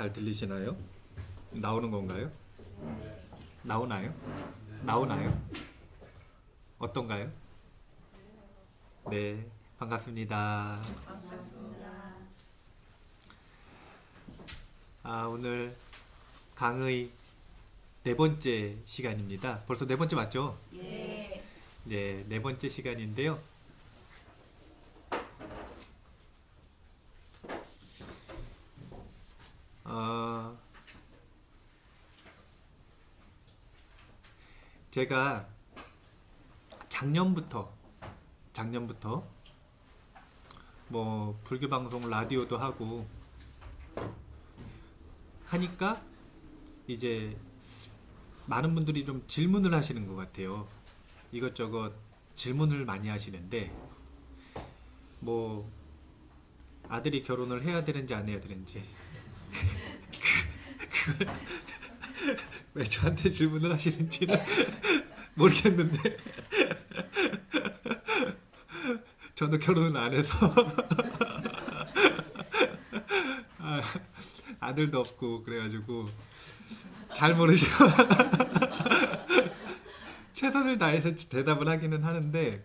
잘 들리시나요? 나오는 건가요? 나오나요? 나오나요? 어떤가요? 네, 반갑습니다. 오늘 강의 네 번째 시간입니다. 벌써 네 번째 맞죠? 네. 네, 네 번째 시간인데요. 제가 작년부터 뭐 불교 방송 라디오도 하고 하니까 이제 많은 분들이 좀 질문을 하시는 것 같아요. 이것저것 질문을 많이 하시는데 뭐 아들이 결혼을 해야 되는지 안 해야 되는지 그걸 왜 저한테 질문을 하시는지는 모르겠는데 저도 결혼을 안 해서 아들도 없고 그래가지고 잘 모르죠. 최선을 다해서 대답을 하기는 하는데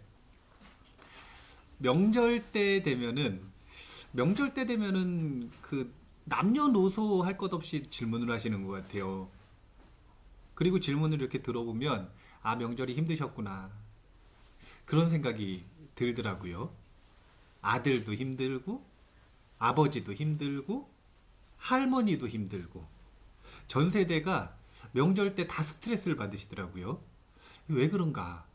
명절 때 되면은 그 남녀노소 할 것 없이 질문을 하시는 것 같아요. 그리고 질문을 이렇게 들어보면 명절이 힘드셨구나 그런 생각이 들더라고요. 아들도 힘들고 아버지도 힘들고 할머니도 힘들고 전 세대가 명절 때 다 스트레스를 받으시더라고요. 왜 그런가?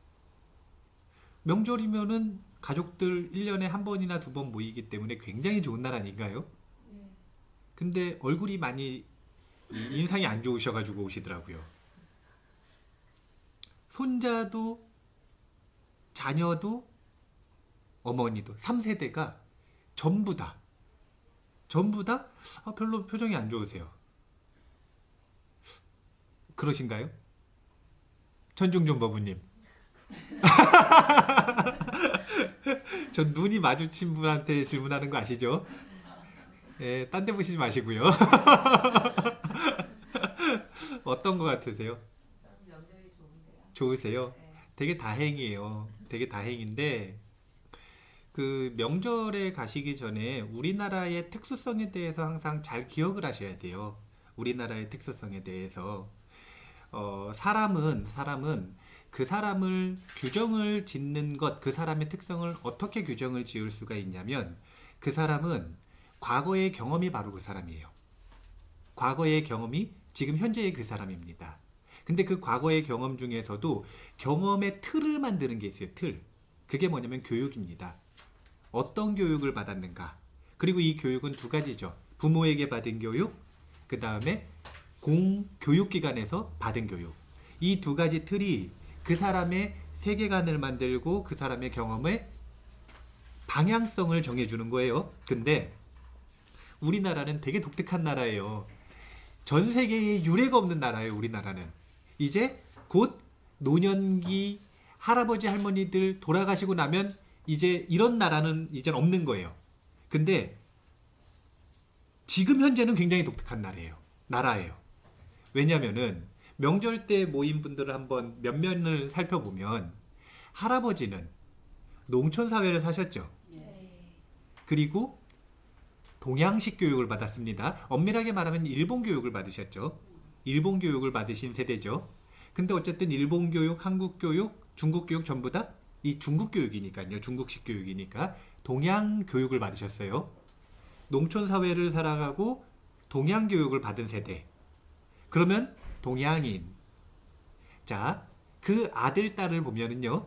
명절이면은 가족들 1년에 한 번이나 두 번 모이기 때문에 굉장히 좋은 날 아닌가요? 근데 얼굴이 많이 인상이 안 좋으셔가지고 오시더라고요. 손자도 자녀도 어머니도 3세대가 전부 다 별로 표정이 안 좋으세요. 그러신가요? 천중종 버부님. 저 눈이 마주친 분한테 질문하는 거 아시죠? 예, 딴 데 보시지 마시고요. 어떤 거 같으세요? 명절이 좋은데요. 좋으세요? 네. 되게 다행이에요. 되게 다행인데 그 명절에 가시기 전에 우리나라의 특수성에 대해서 항상 잘 기억을 하셔야 돼요. 우리나라의 특수성에 대해서 사람은 그 사람을 규정을 짓는 것, 그 사람의 특성을 어떻게 규정을 지을 수가 있냐면 그 사람은 과거의 경험이 바로 그 사람이에요. 과거의 경험이 지금 현재의 그 사람입니다. 근데 그 과거의 경험 중에서도 경험의 틀을 만드는 게 있어요. 틀. 그게 뭐냐면 교육입니다. 어떤 교육을 받았는가. 그리고 이 교육은 두 가지죠. 부모에게 받은 교육, 그 다음에 공교육기관에서 받은 교육. 이 두 가지 틀이 그 사람의 세계관을 만들고 그 사람의 경험의 방향성을 정해주는 거예요. 근데 우리나라는 되게 독특한 나라예요. 전 세계에 유례가 없는 나라예요. 우리나라는. 이제 곧 노년기 할아버지 할머니들 돌아가시고 나면 이제 이런 나라는 이제 없는 거예요. 근데 지금 현재는 굉장히 독특한 나라예요. 왜냐면은 명절 때 모인 분들을 한번 면면을 살펴보면 할아버지는 농촌 사회를 사셨죠. 그리고 동양식 교육을 받았습니다. 엄밀하게 말하면 일본 교육을 받으셨죠. 일본 교육을 받으신 세대죠. 근데 어쨌든 일본 교육, 한국 교육, 중국 교육 전부 다 이 중국 교육이니까요. 중국식 교육이니까 동양 교육을 받으셨어요. 농촌 사회를 살아가고 동양 교육을 받은 세대. 그러면 동양인. 자, 그 아들, 딸을 보면은요.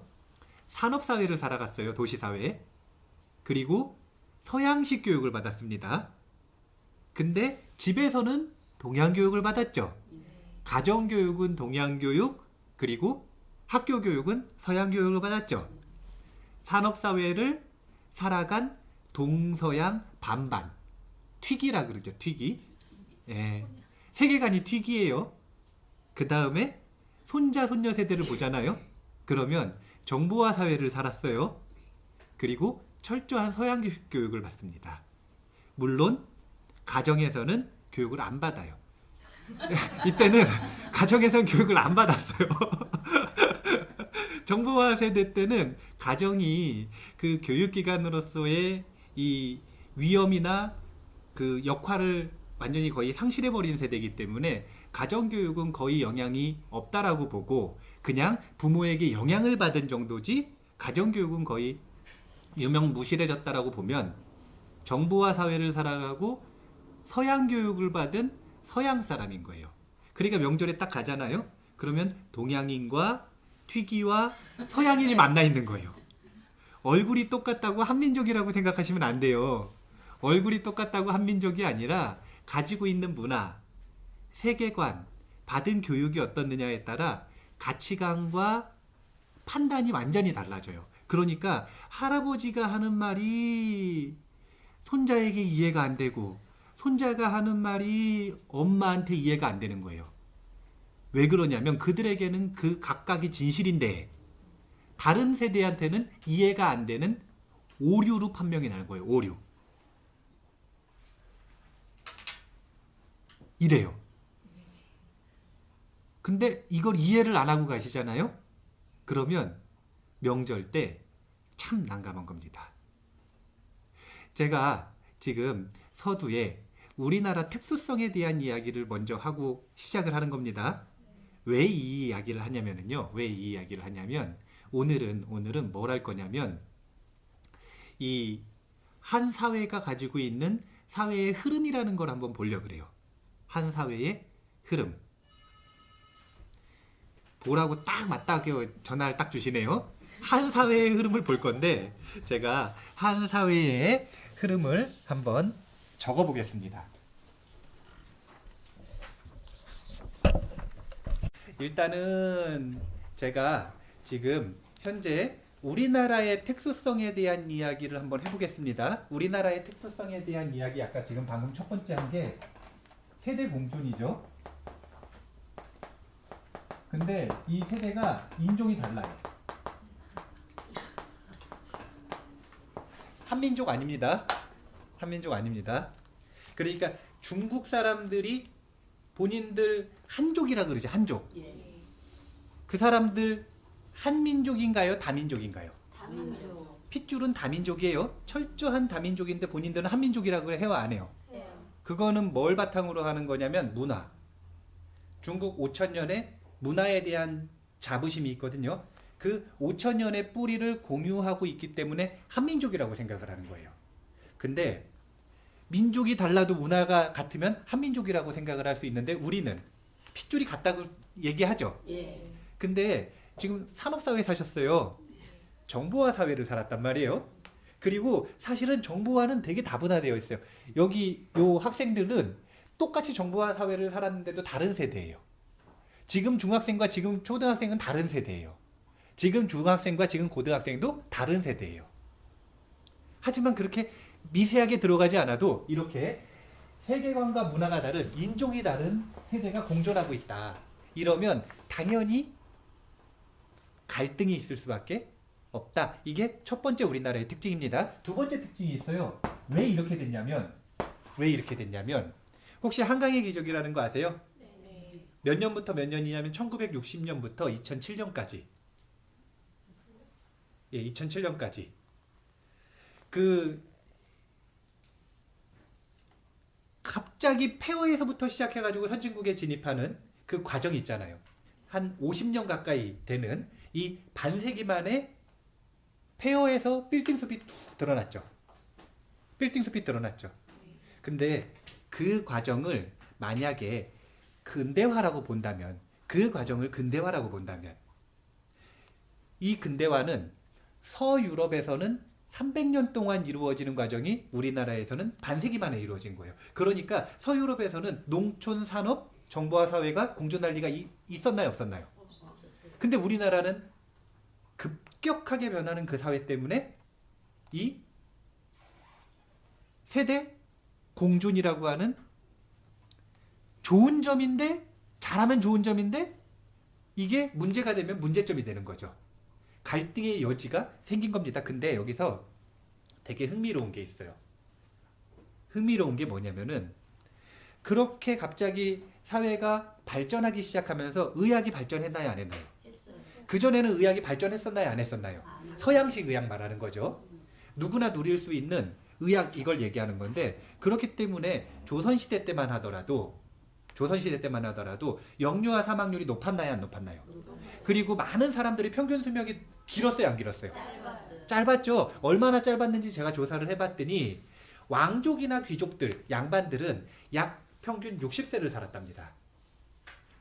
산업사회를 살아갔어요. 도시사회. 그리고 서양식 교육을 받았습니다. 근데 집에서는 동양교육을 받았죠. 가정교육은 동양교육, 그리고 학교교육은 서양교육을 받았죠. 산업사회를 살아간 동서양 반반. 튀기라 그러죠. 튀기. 예. 세계관이 튀기예요. 그 다음에 손자, 손녀 세대를 보잖아요. 그러면 정보화 사회를 살았어요. 그리고 철저한 서양 교육을 받습니다. 물론 가정에서는 교육을 안 받아요. 이때는 가정에선 교육을 안 받았어요. 정보화 세대 때는 가정이 그 교육기관으로서의 이 위험이나 그 역할을 완전히 거의 상실해버린 세대이기 때문에 가정교육은 거의 영향이 없다라고 보고 그냥 부모에게 영향을 받은 정도지 가정교육은 거의 유명무실해졌다라고 보면 정보화 사회를 살아가고 서양 교육을 받은 서양 사람인 거예요. 그러니까 명절에 딱 가잖아요. 그러면 동양인과 튀기와 서양인이 만나 있는 거예요. 얼굴이 똑같다고 한민족이라고 생각하시면 안 돼요. 얼굴이 똑같다고 한민족이 아니라 가지고 있는 문화, 세계관, 받은 교육이 어떻느냐에 따라 가치관과 판단이 완전히 달라져요. 그러니까 할아버지가 하는 말이 손자에게 이해가 안 되고 손자가 하는 말이 엄마한테 이해가 안 되는 거예요. 왜 그러냐면 그들에게는 그 각각이 진실인데 다른 세대한테는 이해가 안 되는 오류로 판명이 나는 거예요. 오류. 이래요. 근데 이걸 이해를 안 하고 가시잖아요? 그러면 명절 때 참 난감한 겁니다. 제가 지금 서두에 우리나라 특수성에 대한 이야기를 먼저 하고 시작을 하는 겁니다. 왜 이 이야기를 하냐면요. 왜 이 이야기를 하냐면 오늘은 뭘 할 거냐면 이 한 사회가 가지고 있는 사회의 흐름이라는 걸 한번 보려고 그래요. 한 사회의 흐름. 보라고 딱 맞다고 전화를 딱 주시네요. 한 사회의 흐름을 볼 건데 제가 한 사회의 흐름을 한번 적어 보겠습니다. 일단은 제가 지금 현재 우리나라의 특수성에 대한 이야기를 한번 해보겠습니다. 우리나라의 특수성에 대한 이야기 아까 지금 방금 첫 번째 한 게 세대 공존이죠. 근데 이 세대가 인종이 달라요. 한민족 아닙니다. 한민족 아닙니다. 그러니까 중국 사람들이 본인들 한족이라 그러죠. 한족. 그 사람들 한민족인가요? 다민족인가요? 다민족. 핏줄은 다민족이에요. 철저한 다민족인데 본인들은 한민족이라고 해요? 안 해요? 그거는 뭘 바탕으로 하는 거냐면 문화. 중국 5천년의 문화에 대한 자부심이 있거든요. 그 5천년의 뿌리를 공유하고 있기 때문에 한민족이라고 생각을 하는 거예요. 근데 민족이 달라도 문화가 같으면 한민족이라고 생각을 할 수 있는데 우리는 핏줄이 같다고 얘기하죠. 근데 지금 산업사회 사셨어요. 정보화 사회를 살았단 말이에요. 그리고 사실은 정보화는 되게 다분화되어 있어요. 여기 요 학생들은 똑같이 정보화 사회를 살았는데도 다른 세대예요. 지금 중학생과 지금 초등학생은 다른 세대예요. 지금 중학생과 지금 고등학생도 다른 세대예요. 하지만 그렇게 미세하게 들어가지 않아도 이렇게 세계관과 문화가 다른 인종이 다른 세대가 공존하고 있다. 이러면 당연히 갈등이 있을 수밖에 없다. 이게 첫 번째 우리나라의 특징입니다. 두 번째 특징이 있어요. 왜 이렇게 됐냐면 혹시 한강의 기적이라는 거 아세요? 몇 년부터 몇 년이냐면 1960년부터 2007년까지. 예, 2007년까지. 갑자기 폐허에서부터 시작해가지고 선진국에 진입하는 그 과정이 있잖아요. 한 50년 가까이 되는 이 반세기 만에 폐허에서 빌딩 숲이 툭 드러났죠. 빌딩 숲이 드러났죠. 근데 그 과정을 만약에 근대화라고 본다면, 그 과정을 근대화라고 본다면, 이 근대화는 서유럽에서는 300년 동안 이루어지는 과정이 우리나라에서는 반세기 만에 이루어진 거예요. 그러니까 서유럽에서는 농촌 산업, 정보화 사회가 공존할 리가 있었나요, 없었나요? 근데 우리나라는 급격하게 변하는 그 사회 때문에 이 세대 공존이라고 하는 좋은 점인데, 잘하면 좋은 점인데 이게 문제가 되면 문제점이 되는 거죠. 갈등의 여지가 생긴 겁니다. 근데 여기서 되게 흥미로운 게 있어요. 흥미로운 게 뭐냐면은 그렇게 갑자기 사회가 발전하기 시작하면서 의학이 발전했나요, 안 했나요? 했어요. 그전에는 의학이 발전했었나요, 안 했었나요? 서양식 의학 말하는 거죠. 누구나 누릴 수 있는 의학, 이걸 얘기하는 건데, 그렇기 때문에 조선시대 때만 하더라도 영유아 사망률이 높았나요, 안 높았나요? 그리고 많은 사람들이 평균 수명이 길었어요, 안 길었어요? 짧았어요. 짧았죠. 얼마나 짧았는지 제가 조사를 해봤더니 왕족이나 귀족들, 양반들은 약 평균 60세를 살았답니다.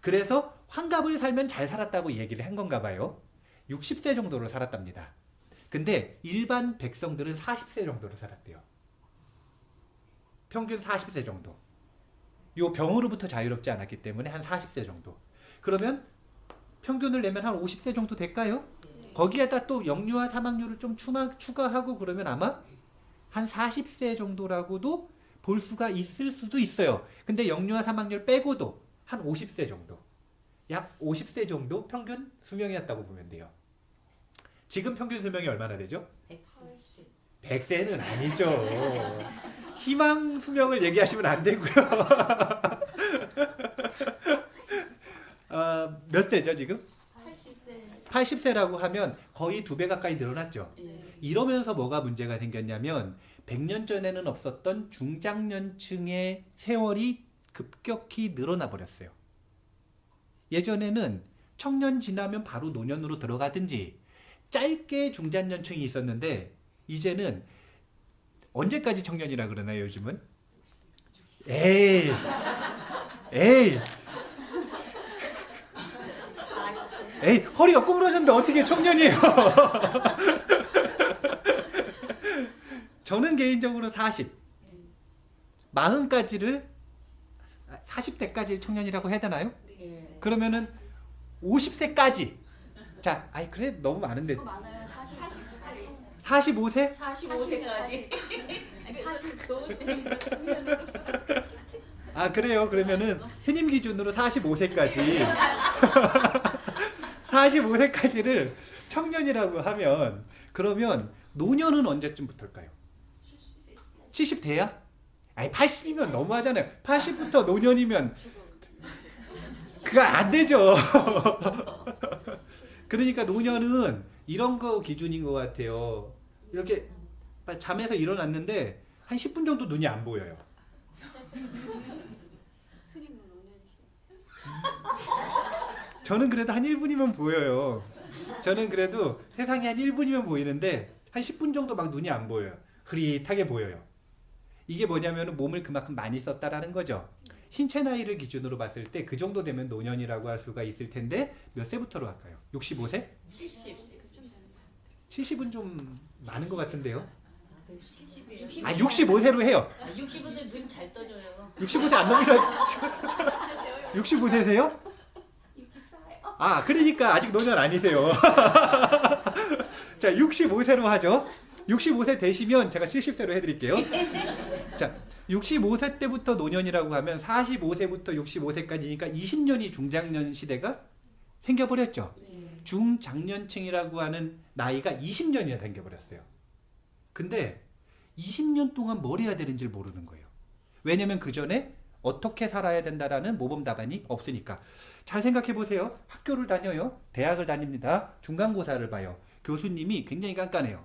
그래서 환갑을 살면 잘 살았다고 얘기를 한 건가 봐요. 60세 정도로 살았답니다. 근데 일반 백성들은 40세 정도로 살았대요. 평균 40세 정도. 요 병으로부터 자유롭지 않았기 때문에 한 40세 정도. 그러면 평균을 내면 한 50세 정도 될까요? 거기에다 또 영유아 사망률을 좀 추가하고 그러면 아마 한 40세 정도라고도 볼 수가 있을 수도 있어요. 근데 영유아 사망률 빼고도 한 50세 정도. 약 50세 정도 평균 수명이었다고 보면 돼요. 지금 평균 수명이 얼마나 되죠? 100세는 아니죠. 희망 수명을 얘기하시면 안 되고요. 몇 세죠 지금? 80세. 80세라고 하면 거의 2배 가까이 늘어났죠. 이러면서 뭐가 문제가 생겼냐면 100년 전에는 없었던 중장년층의 세월이 급격히 늘어나 버렸어요. 예전에는 청년 지나면 바로 노년으로 들어가든지 짧게 중장년층이 있었는데 이제는 언제까지 청년이라 그러나요 요즘은? 에이 허리가 구부러졌는데 어떻게 청년이에요? 저는 개인적으로 40까지를 40대까지 청년이라고 해야 되나요? 네. 그러면은 50세까지. 자, 아이 그래 너무 많은데. 많아요. 45세? 45세까지. 45세. 아 그래요. 그러면은 스님 기준으로 45세까지 45세까지를 청년이라고 하면 그러면 노년은 언제쯤부터일까요? 70대야? 아니 80이면 너무하잖아요. 80부터 노년이면 그거 안 되죠. 그러니까 노년은 이런 거 기준인 것 같아요. 이렇게 잠에서 일어났는데 한 10분 정도 눈이 안 보여요. 저는 그래도 한 1분이면 보여요. 저는 그래도 세상에 한 1분이면 보이는데 한 10분 정도 막 눈이 안 보여요. 흐릿하게 보여요. 이게 뭐냐면 몸을 그만큼 많이 썼다라는 거죠. 신체 나이를 기준으로 봤을 때 그 정도 되면 노년이라고 할 수가 있을 텐데 몇 세부터로 할까요? 65세? 70. 70은 좀 많은 것 같은데요. 70이에요. 아 65세로 해요. 65세 눈 잘 떠져요. 65세 안 넘으셔. 65세세요? 64예요. 아 그러니까 아직 노년 아니세요. 자 65세로 하죠. 65세 되시면 제가 70세로 해드릴게요. 자 65세 때부터 노년이라고 하면 45세부터 65세까지니까 20년이 중장년 시대가 생겨버렸죠. 중장년층이라고 하는 나이가 20년이나 생겨버렸어요. 근데 20년 동안 뭘 해야 되는지 모르는 거예요. 왜냐면 그 전에 어떻게 살아야 된다라는 모범 답안이 없으니까. 잘 생각해 보세요. 학교를 다녀요. 대학을 다닙니다. 중간고사를 봐요. 교수님이 굉장히 깐깐해요.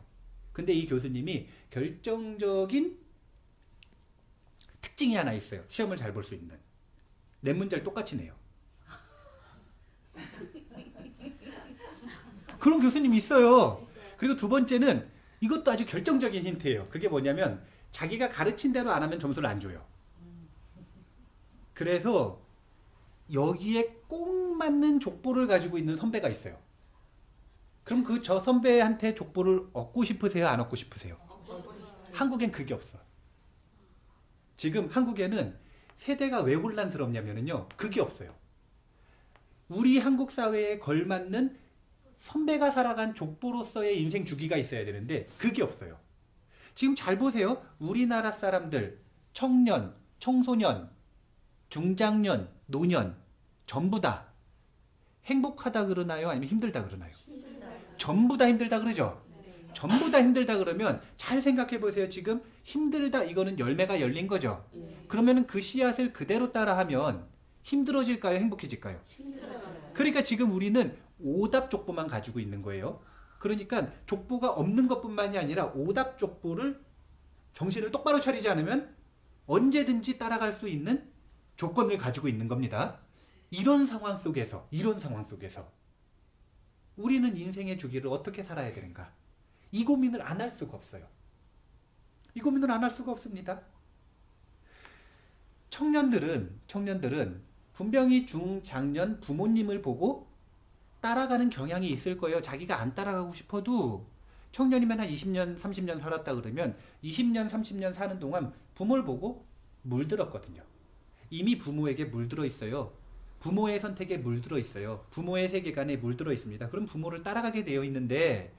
근데 이 교수님이 결정적인 특징이 하나 있어요. 시험을 잘 볼 수 있는. 내 문제를 똑같이 내요. 그런 교수님이 있어요. 그리고 두 번째는 이것도 아주 결정적인 힌트예요. 그게 뭐냐면 자기가 가르친 대로 안 하면 점수를 안 줘요. 그래서 여기에 꼭 맞는 족보를 가지고 있는 선배가 있어요. 그럼 그 저 선배한테 족보를 얻고 싶으세요? 안 얻고 싶으세요? 한국엔 그게 없어. 지금 한국에는 세대가 왜 혼란스럽냐면요. 그게 없어요. 우리 한국 사회에 걸맞는 선배가 살아간 족보로서의 인생 주기가 있어야 되는데 그게 없어요. 지금 잘 보세요. 우리나라 사람들 청년, 청소년, 중장년, 노년 전부 다 행복하다 그러나요? 아니면 힘들다 그러나요? 전부 다 힘들다 그러죠? 전부 다 힘들다 그러면 잘 생각해 보세요. 지금 힘들다 이거는 열매가 열린 거죠. 예. 그러면 그 씨앗을 그대로 따라하면 힘들어질까요? 행복해질까요? 힘들어져요. 그러니까 지금 우리는 오답 족보만 가지고 있는 거예요. 그러니까 족보가 없는 것뿐만이 아니라 오답 족보를 정신을 똑바로 차리지 않으면 언제든지 따라갈 수 있는 조건을 가지고 있는 겁니다. 이런 상황 속에서 우리는 인생의 주기를 어떻게 살아야 되는가? 이 고민을 안 할 수가 없어요. 이 고민을 안 할 수가 없습니다. 청년들은 분명히 중장년 부모님을 보고 따라가는 경향이 있을 거예요. 자기가 안 따라가고 싶어도 청년이면 한 20년, 30년 살았다 그러면 20년, 30년 사는 동안 부모를 보고 물들었거든요. 이미 부모에게 물들어 있어요. 부모의 선택에 물들어 있어요. 부모의 세계관에 물들어 있습니다. 그럼 부모를 따라가게 되어 있는데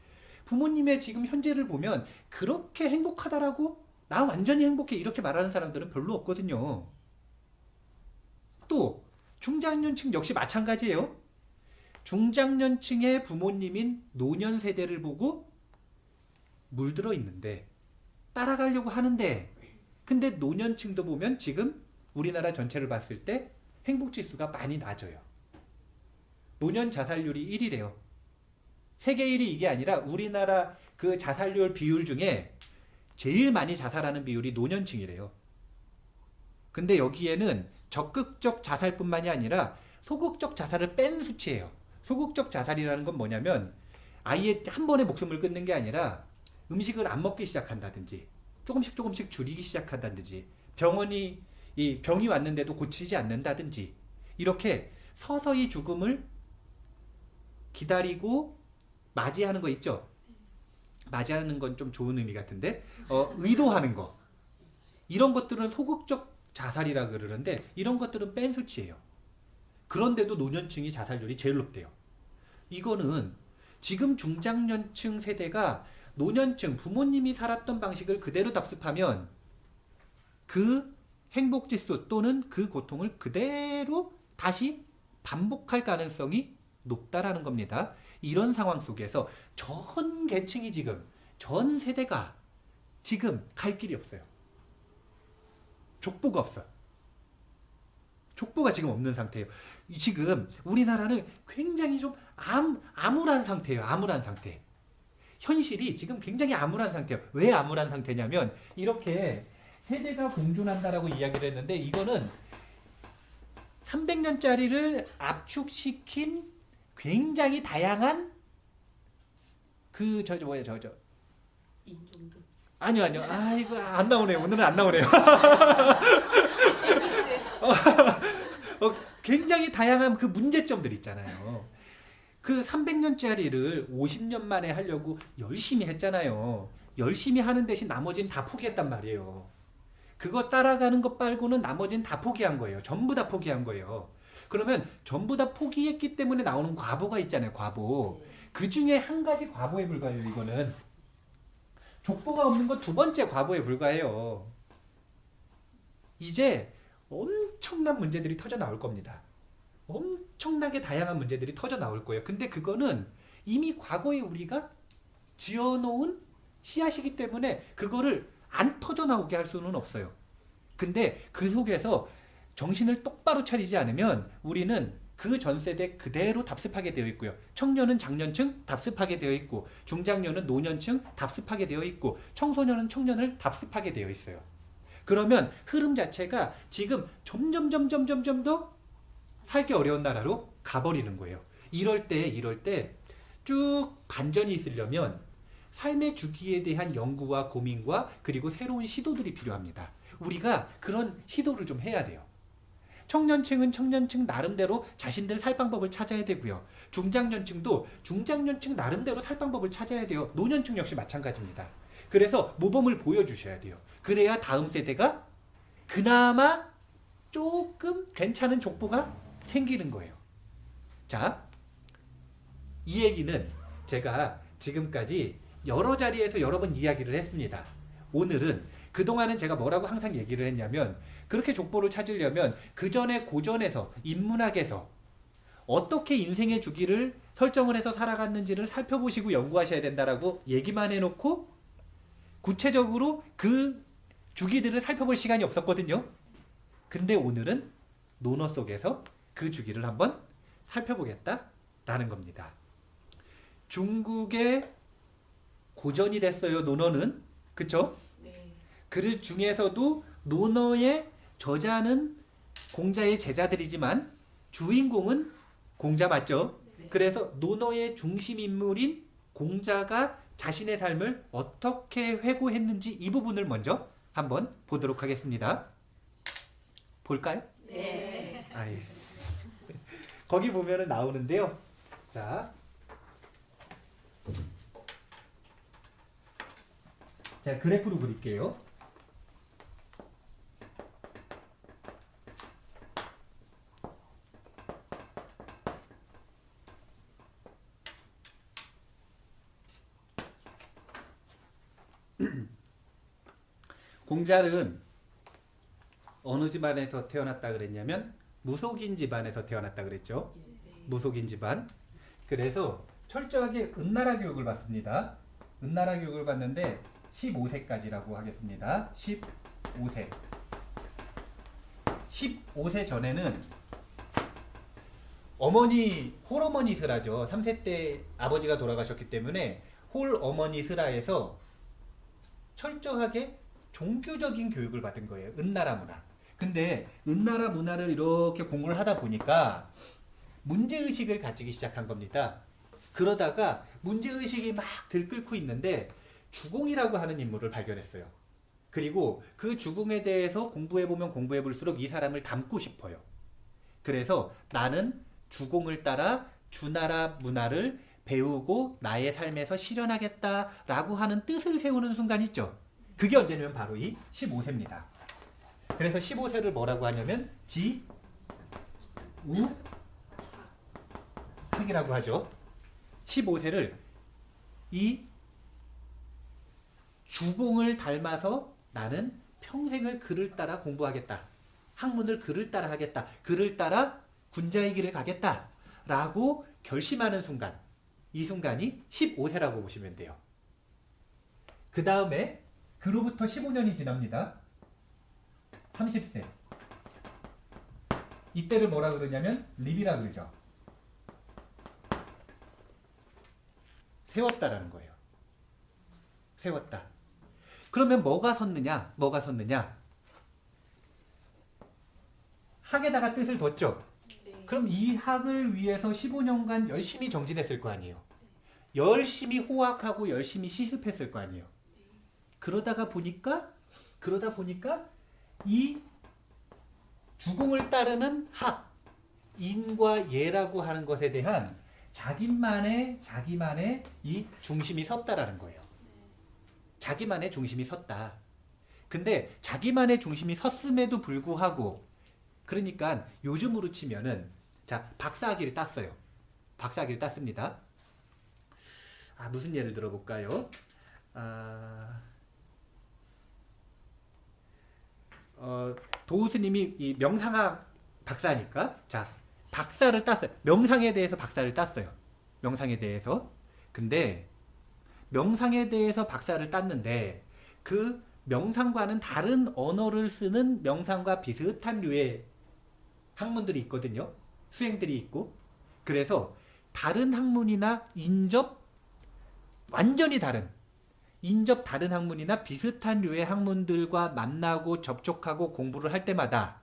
부모님의 지금 현재를 보면 그렇게 행복하다라고 나 완전히 행복해 이렇게 말하는 사람들은 별로 없거든요. 또 중장년층 역시 마찬가지예요. 중장년층의 부모님인 노년 세대를 보고 물들어 있는데 따라가려고 하는데 근데 노년층도 보면 지금 우리나라 전체를 봤을 때 행복지수가 많이 낮아요. 노년 자살률이 1위래요. 세계 1위 이게 아니라 우리나라 그 자살률 비율 중에 제일 많이 자살하는 비율이 노년층이래요. 근데 여기에는 적극적 자살뿐만이 아니라 소극적 자살을 뺀 수치예요. 소극적 자살이라는 건 뭐냐면 아예 한 번에 목숨을 끊는 게 아니라 음식을 안 먹기 시작한다든지 조금씩 줄이기 시작한다든지 병이 왔는데도 고치지 않는다든지 이렇게 서서히 죽음을 기다리고 맞이하는 거 있죠? 맞이하는 건 좀 좋은 의미 같은데 의도하는 거 이런 것들은 소극적 자살이라 그러는데 이런 것들은 뺀 수치예요. 그런데도 노년층이 자살률이 제일 높대요. 이거는 지금 중장년층 세대가 노년층 부모님이 살았던 방식을 그대로 답습하면 그 행복지수 또는 그 고통을 그대로 다시 반복할 가능성이 높다라는 겁니다. 이런 상황 속에서 전 계층이 전 세대가 지금 갈 길이 없어요. 족보가 없어요. 족보가 지금 없는 상태예요. 지금 우리나라는 굉장히 좀 암울한 상태예요. 암울한 상태. 현실이 지금 굉장히 암울한 상태예요. 왜 암울한 상태냐면 이렇게 세대가 공존한다라고 이야기를 했는데 이거는 300년짜리를 압축시킨 굉장히 다양한 인종도. 아니요. 이거 안 나오네요. 오늘은 안 나오네요. 굉장히 다양한 그 문제점들 있잖아요. 그 300년짜리를 50년 만에 하려고 열심히 했잖아요. 열심히 하는 대신 나머지는 다 포기했단 말이에요. 그거 따라가는 것 말고는 나머지는 다 포기한 거예요. 전부 다 포기한 거예요. 그러면 전부 다 포기했기 때문에 나오는 과보가 있잖아요. 과보. 그 중에 한 가지 과보에 불과해요. 이거는. 족보가 없는 건 두 번째 과보에 불과해요. 이제 엄청난 문제들이 터져 나올 겁니다. 엄청나게 다양한 문제들이 터져 나올 거예요. 근데 그거는 이미 과거에 우리가 지어놓은 씨앗이기 때문에 그거를 안 터져 나오게 할 수는 없어요. 근데 그 속에서 정신을 똑바로 차리지 않으면 우리는 그 전 세대 그대로 답습하게 되어 있고요. 청년은 장년층 답습하게 되어 있고 중장년은 노년층 답습하게 되어 있고 청소년은 청년을 답습하게 되어 있어요. 그러면 흐름 자체가 지금 점점 더 살기 어려운 나라로 가버리는 거예요. 이럴 때 쭉 반전이 있으려면 삶의 주기에 대한 연구와 고민과 그리고 새로운 시도들이 필요합니다. 우리가 그런 시도를 좀 해야 돼요. 청년층은 청년층 나름대로 자신들 살 방법을 찾아야 되고요. 중장년층도 중장년층 나름대로 살 방법을 찾아야 돼요. 노년층 역시 마찬가지입니다. 그래서 모범을 보여주셔야 돼요. 그래야 다음 세대가 그나마 조금 괜찮은 족보가 생기는 거예요. 자, 이 얘기는 제가 지금까지 여러 자리에서 여러 번 이야기를 했습니다. 오늘은 그동안은 제가 뭐라고 항상 얘기를 했냐면 그렇게 족보를 찾으려면 그 전에 고전에서 인문학에서 어떻게 인생의 주기를 설정을 해서 살아갔는지를 살펴보시고 연구하셔야 된다라고 얘기만 해놓고 구체적으로 그 주기들을 살펴볼 시간이 없었거든요. 근데 오늘은 논어 속에서 그 주기를 한번 살펴보겠다라는 겁니다. 중국의 고전이 됐어요, 논어는. 그쵸? 네. 그 중에서도 논어의 저자는 공자의 제자들이지만 주인공은 공자 맞죠? 네. 그래서 논어의 중심 인물인 공자가 자신의 삶을 어떻게 회고했는지 이 부분을 먼저 한번 보도록 하겠습니다. 볼까요? 네. 아, 예. 거기 보면은 나오는데요. 자, 제가 그래프로 그릴게요. 공자는 어느 집안에서 태어났다 그랬냐면 무속인 집안에서 태어났다 그랬죠. 무속인 집안. 그래서 철저하게 은나라 교육을 받습니다. 은나라 교육을 받는데 15세까지라고 하겠습니다. 15세. 15세 전에는 어머니, 홀어머니 슬하죠. 3세 때 아버지가 돌아가셨기 때문에 홀어머니 슬하에서 철저하게 종교적인 교육을 받은 거예요. 은나라 문화. 근데 은나라 문화를 이렇게 공부를 하다 보니까 문제의식을 가지기 시작한 겁니다. 그러다가 문제의식이 막 들끓고 있는데 주공이라고 하는 인물을 발견했어요. 그리고 그 주공에 대해서 공부해보면 공부해볼수록 이 사람을 닮고 싶어요. 그래서 나는 주공을 따라 주나라 문화를 배우고 나의 삶에서 실현하겠다라고 하는 뜻을 세우는 순간 있죠. 그게 언제냐면 바로 이 15세입니다. 그래서 15세를 뭐라고 하냐면 지우학이라고 하죠. 15세를 이 주공을 닮아서 나는 평생을 그를 따라 공부하겠다. 학문을 그를 따라 하겠다. 그를 따라 군자의 길을 가겠다. 라고 결심하는 순간. 이 순간이 15세라고 보시면 돼요. 그 다음에 그로부터 15년이 지납니다. 30세. 이때를 뭐라 그러냐면 립이라 그러죠. 세웠다라는 거예요. 세웠다. 그러면 뭐가 섰느냐? 뭐가 섰느냐? 학에다가 뜻을 뒀죠. 네. 그럼 이 학을 위해서 15년간 열심히 정진했을 거 아니에요. 열심히 호학하고 열심히 시습했을 거 아니에요. 그러다 보니까 이 주공을 따르는 학, 인과 예라고 하는 것에 대한 자기만의 이 중심이 섰다라는 거예요. 자기만의 중심이 섰다. 근데 자기만의 중심이 섰음에도 불구하고 그러니까 요즘으로 치면은 자, 박사학위를 땄어요. 박사학위를 땄습니다. 무슨 예를 들어볼까요? 도우스님이 이 명상학 박사니까 자, 박사를 땄어요. 명상에 대해서 박사를 땄어요. 명상에 대해서. 근데 명상에 대해서 박사를 땄는데 그 명상과는 다른 언어를 쓰는 명상과 비슷한 류의 학문들이 있거든요. 수행들이 있고. 그래서 다른 학문이나 완전히 다른 학문이나 비슷한 류의 학문들과 만나고 접촉하고 공부를 할 때마다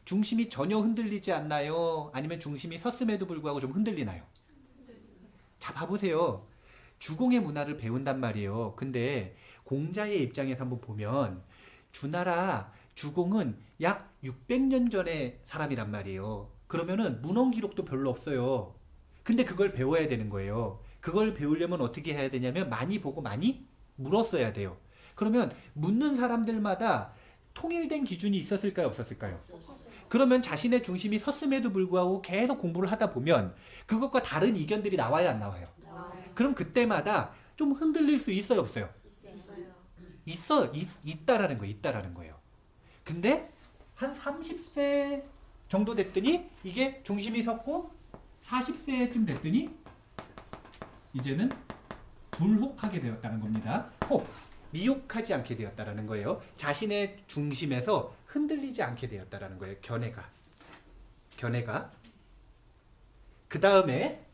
중심이 전혀 흔들리지 않나요? 아니면 중심이 섰음에도 불구하고 좀 흔들리나요? 자, 봐보세요. 주공의 문화를 배운단 말이에요. 근데 공자의 입장에서 한번 보면 주나라 주공은 약 600년 전의 사람이란 말이에요. 그러면은 문헌 기록도 별로 없어요. 근데 그걸 배워야 되는 거예요. 그걸 배우려면 어떻게 해야 되냐면 많이 보고 많이 물었어야 돼요. 그러면 묻는 사람들마다 통일된 기준이 있었을까요? 없었을까요? 그러면 자신의 중심이 섰음에도 불구하고 계속 공부를 하다 보면 그것과 다른 의견들이 나와야 안 나와요? 그럼 그때마다 좀 흔들릴 수 있어요? 없어요? 있다라는 거예요. 근데 한 30세 정도 됐더니 이게 중심이 섰고 40세쯤 됐더니 이제는 불혹하게 되었다는 겁니다. 혹, 미혹하지 않게 되었다는 거예요. 자신의 중심에서 흔들리지 않게 되었다는 거예요. 견해가. 그 다음에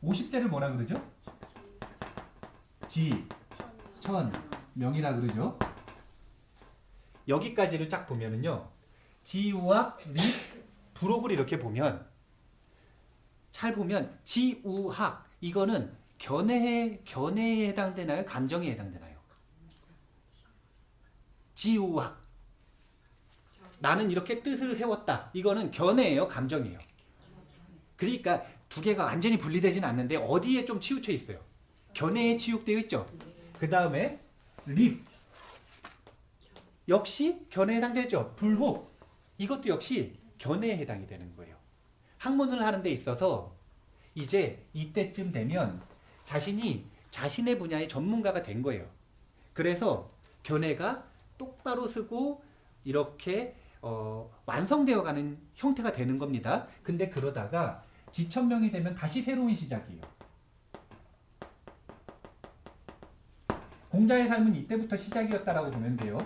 50세를 뭐라 그러죠? 천, 명이라 그러죠. 여기까지를 쫙 보면은요. 지우학, 리, 불혹을 이렇게 보면 잘 보면 지우학 이거는 견해에 해당되나요? 감정에 해당되나요? 지우학 나는 이렇게 뜻을 세웠다. 이거는 견해예요? 감정이에요? 그러니까 두 개가 완전히 분리되지는 않는데 어디에 좀 치우쳐 있어요? 견해에 치우되어 있죠. 그 다음에 립 역시 견해에 해당되죠. 불혹 이것도 역시 견해에 해당이 되는 거예요. 학문을 하는 데 있어서 이제 이때쯤 되면 자신이 자신의 분야의 전문가가 된 거예요. 그래서 견해가 똑바로 쓰고 이렇게 완성되어 가는 형태가 되는 겁니다. 근데 그러다가 지천명이 되면 다시 새로운 시작이에요. 공자의 삶은 이때부터 시작이었다라고 보면 돼요.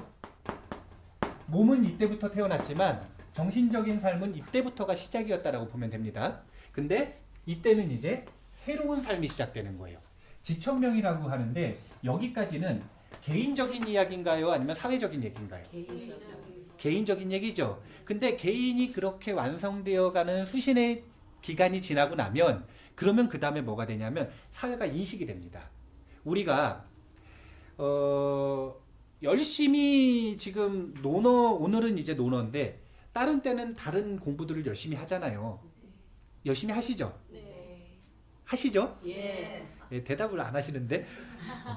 몸은 이때부터 태어났지만 정신적인 삶은 이때부터가 시작이었다라고 보면 됩니다. 근데 이때는 이제 새로운 삶이 시작되는 거예요. 지천명이라고 하는데 여기까지는 개인적인 이야기인가요? 아니면 사회적인 얘기인가요? 개인적인 얘기죠. 근데 개인이 그렇게 완성되어가는 수신의 기간이 지나고 나면 그러면 그 다음에 뭐가 되냐면 사회가 인식이 됩니다. 우리가 열심히 지금 오늘은 이제 논어인데 다른 때는 다른 공부들을 열심히 하잖아요. 열심히 하시죠? 네. 하시죠? 예. 네, 대답을 안 하시는데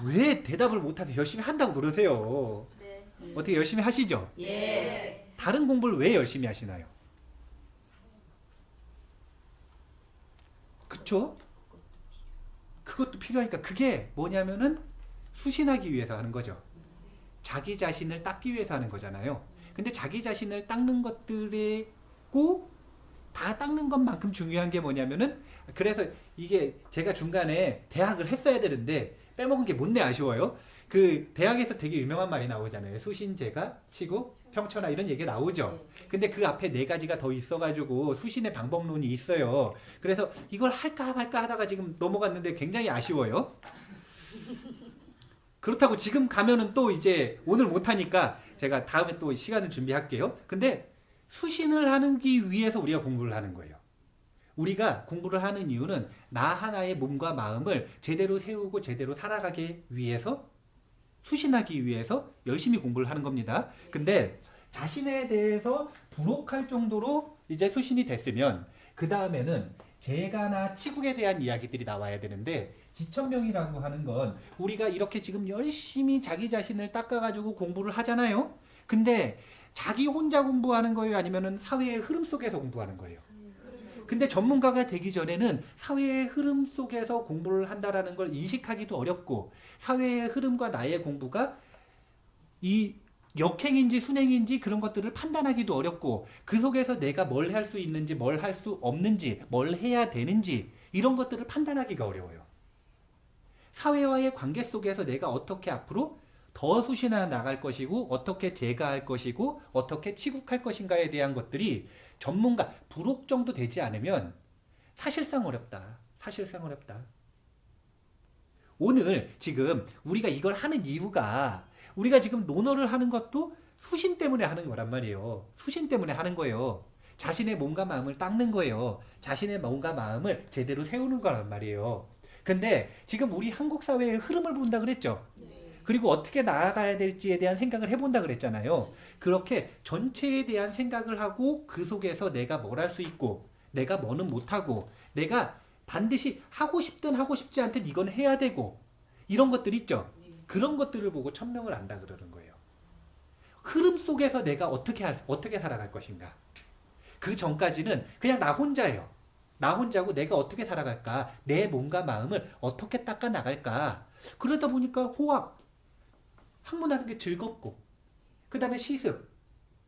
왜 대답을 못해서 열심히 한다고 그러세요? 네. 어떻게 열심히 하시죠? 예. 다른 공부를 왜 열심히 하시나요? 그쵸? 그것도 필요하니까 그게 뭐냐면은 수신하기 위해서 하는 거죠. 자기 자신을 닦기 위해서 하는 거잖아요. 근데 자기 자신을 닦는 것들이고 다 닦는 것만큼 중요한 게 뭐냐면은 그래서 이게 제가 중간에 대학을 했어야 되는데 빼먹은 게 못내 아쉬워요. 그 대학에서 되게 유명한 말이 나오잖아요. 수신제가 치고 평천하 이런 얘기가 나오죠. 근데 그 앞에 네 가지가 더 있어가지고 수신의 방법론이 있어요. 그래서 이걸 할까 말까 하다가 지금 넘어갔는데 굉장히 아쉬워요. 그렇다고 지금 가면은 또 이제 오늘 못하니까 제가 다음에 또 시간을 준비할게요. 근데 수신을 하기 위해서 우리가 공부를 하는 거예요. 우리가 공부를 하는 이유는 나 하나의 몸과 마음을 제대로 세우고 제대로 살아가기 위해서 수신하기 위해서 열심히 공부를 하는 겁니다. 근데 자신에 대해서 불혹할 정도로 이제 수신이 됐으면 그 다음에는 재가나 치국에 대한 이야기들이 나와야 되는데 지천명이라고 하는 건 우리가 이렇게 지금 열심히 자기 자신을 닦아가지고 공부를 하잖아요. 근데 자기 혼자 공부하는 거예요? 아니면은 사회의 흐름 속에서 공부하는 거예요? 근데 전문가가 되기 전에는 사회의 흐름 속에서 공부를 한다라는 걸 인식하기도 어렵고 사회의 흐름과 나의 공부가 이 역행인지 순행인지 그런 것들을 판단하기도 어렵고 그 속에서 내가 뭘 할 수 있는지 뭘 할 수 없는지 뭘 해야 되는지 이런 것들을 판단하기가 어려워요. 사회와의 관계 속에서 내가 어떻게 앞으로 더 수신해 나갈 것이고 어떻게 제가할 것이고 어떻게 치국할 것인가에 대한 것들이 전문가 불혹 정도 되지 않으면 사실상 어렵다. 사실상 어렵다. 오늘 지금 우리가 이걸 하는 이유가 우리가 지금 논어를 하는 것도 수신 때문에 하는 거란 말이에요. 수신 때문에 하는 거예요. 자신의 몸과 마음을 닦는 거예요. 자신의 몸과 마음을 제대로 세우는 거란 말이에요. 근데 지금 우리 한국 사회의 흐름을 본다 그랬죠. 그리고 어떻게 나아가야 될지에 대한 생각을 해본다 그랬잖아요. 그렇게 전체에 대한 생각을 하고 그 속에서 내가 뭘 할 수 있고 내가 뭐는 못하고 내가 반드시 하고 싶든 하고 싶지 않든 이건 해야 되고 이런 것들 있죠. 그런 것들을 보고 천명을 안다 그러는 거예요. 흐름 속에서 내가 어떻게 살아갈 것인가. 그 전까지는 그냥 나 혼자예요. 나 혼자고 내가 어떻게 살아갈까. 내 몸과 마음을 어떻게 닦아 나갈까. 그러다 보니까 호학, 학문하는 게 즐겁고 그 다음에 시습,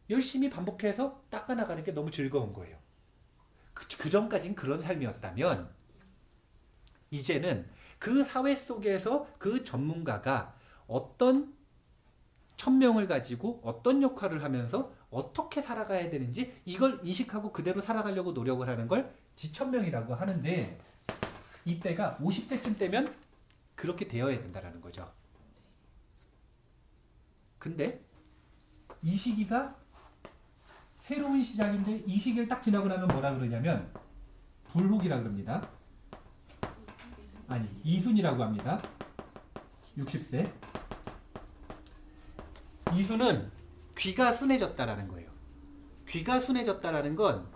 열심히 반복해서 닦아나가는 게 너무 즐거운 거예요. 그 전까진 그런 삶이었다면 이제는 그 사회 속에서 그 전문가가 어떤 천명을 가지고 어떤 역할을 하면서 어떻게 살아가야 되는지 이걸 인식하고 그대로 살아가려고 노력을 하는 걸 지천명이라고 하는데, 이때가 50세쯤 되면 그렇게 되어야 된다는 거죠. 근데 이 시기가 새로운 시작인데 이 시기를 딱 지나고 나면 뭐라 그러냐면 불혹이라 그럽니다. 아니, 이순이라고 합니다. 60세. 이순은 귀가 순해졌다라는 거예요. 귀가 순해졌다라는 건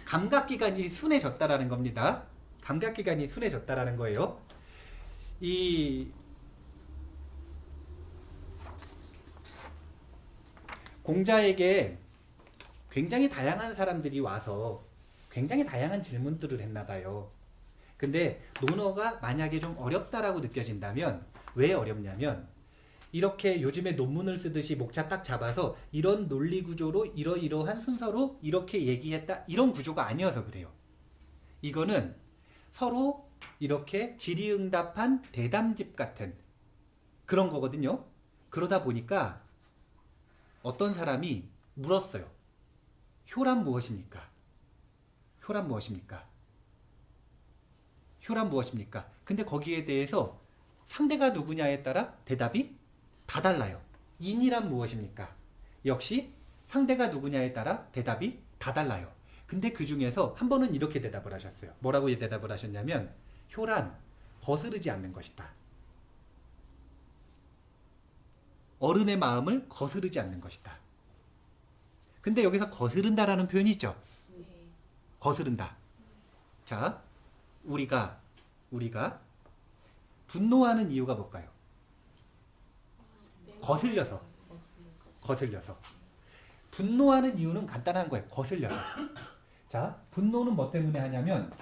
감각기관이 순해졌다라는 겁니다. 감각기관이 순해졌다라는 거예요. 이 공자에게 굉장히 다양한 사람들이 와서 굉장히 다양한 질문들을 했나 봐요. 근데 논어가 만약에 좀 어렵다라고 느껴진다면, 왜 어렵냐면 이렇게 요즘에 논문을 쓰듯이 목차 딱 잡아서 이런 논리 구조로 이러이러한 순서로 이렇게 얘기했다, 이런 구조가 아니어서 그래요. 이거는 서로 이렇게 질의응답한 대담집 같은 그런 거거든요. 그러다 보니까 어떤 사람이 물었어요. 효란 무엇입니까? 효란 무엇입니까? 효란 무엇입니까? 근데 거기에 대해서 상대가 누구냐에 따라 대답이 다 달라요. 인이란 무엇입니까? 역시 상대가 누구냐에 따라 대답이 다 달라요. 근데 그 중에서 한 번은 이렇게 대답을 하셨어요. 뭐라고 대답을 하셨냐면, 효란, 거스르지 않는 것이다. 어른의 마음을 거스르지 않는 것이다. 근데 여기서 거스른다라는 표현이 있죠. 거스른다. 자, 우리가 분노하는 이유가 뭘까요? 거슬려서. 분노하는 이유는 간단한 거예요. 거슬려서. 자, 분노는 뭐 때문에 하냐면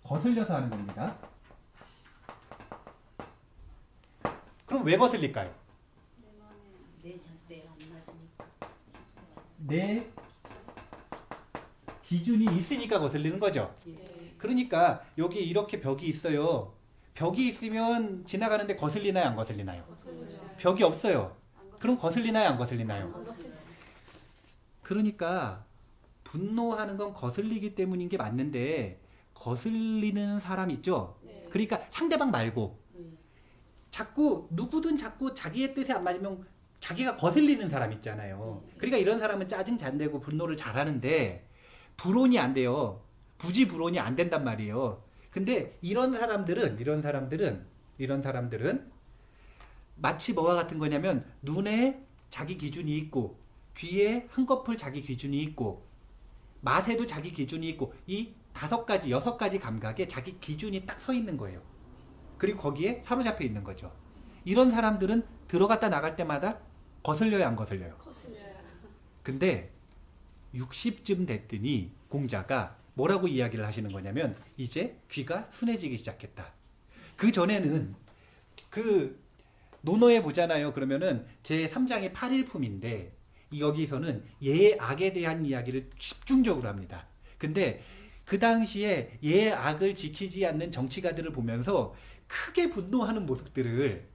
거슬려서 하는 겁니다. 그럼 왜 거슬릴까요? 내 안 맞으니까. 내 기준이 있으니까 거슬리는 거죠. 그러니까 여기 이렇게 벽이 있어요. 벽이 있으면 지나가는데 거슬리나요, 안 거슬리나요? 벽이 없어요. 그럼 거슬리나요, 안 거슬리나요? 그러니까 분노하는 건 거슬리기 때문인 게 맞는데, 거슬리는 사람 있죠? 그러니까 상대방 말고 누구든 자꾸 자기의 뜻에 안 맞으면 자기가 거슬리는 사람 있잖아요. 그러니까 이런 사람은 짜증 잘 내고 분노를 잘하는데 불온이 안 돼요. 부지불온이 안 된단 말이에요. 근데 이런 사람들은 마치 뭐와 같은 거냐면, 눈에 자기 기준이 있고 귀에 한꺼풀 자기 기준이 있고 맛에도 자기 기준이 있고, 이 5가지, 6가지 감각에 자기 기준이 딱 서 있는 거예요. 그리고 거기에 사로잡혀 있는 거죠. 이런 사람들은 들어갔다 나갈 때마다 거슬려요, 안 거슬려요? 근데 60쯤 됐더니 공자가 뭐라고 이야기를 하시는 거냐면, 이제 귀가 순해지기 시작했다. 그 전에는 그 논어에 보잖아요. 그러면은 제3장의 8일품인데 여기서는 예의 악에 대한 이야기를 집중적으로 합니다. 근데 그 당시에 예의 악을 지키지 않는 정치가들을 보면서 크게 분노하는 모습들을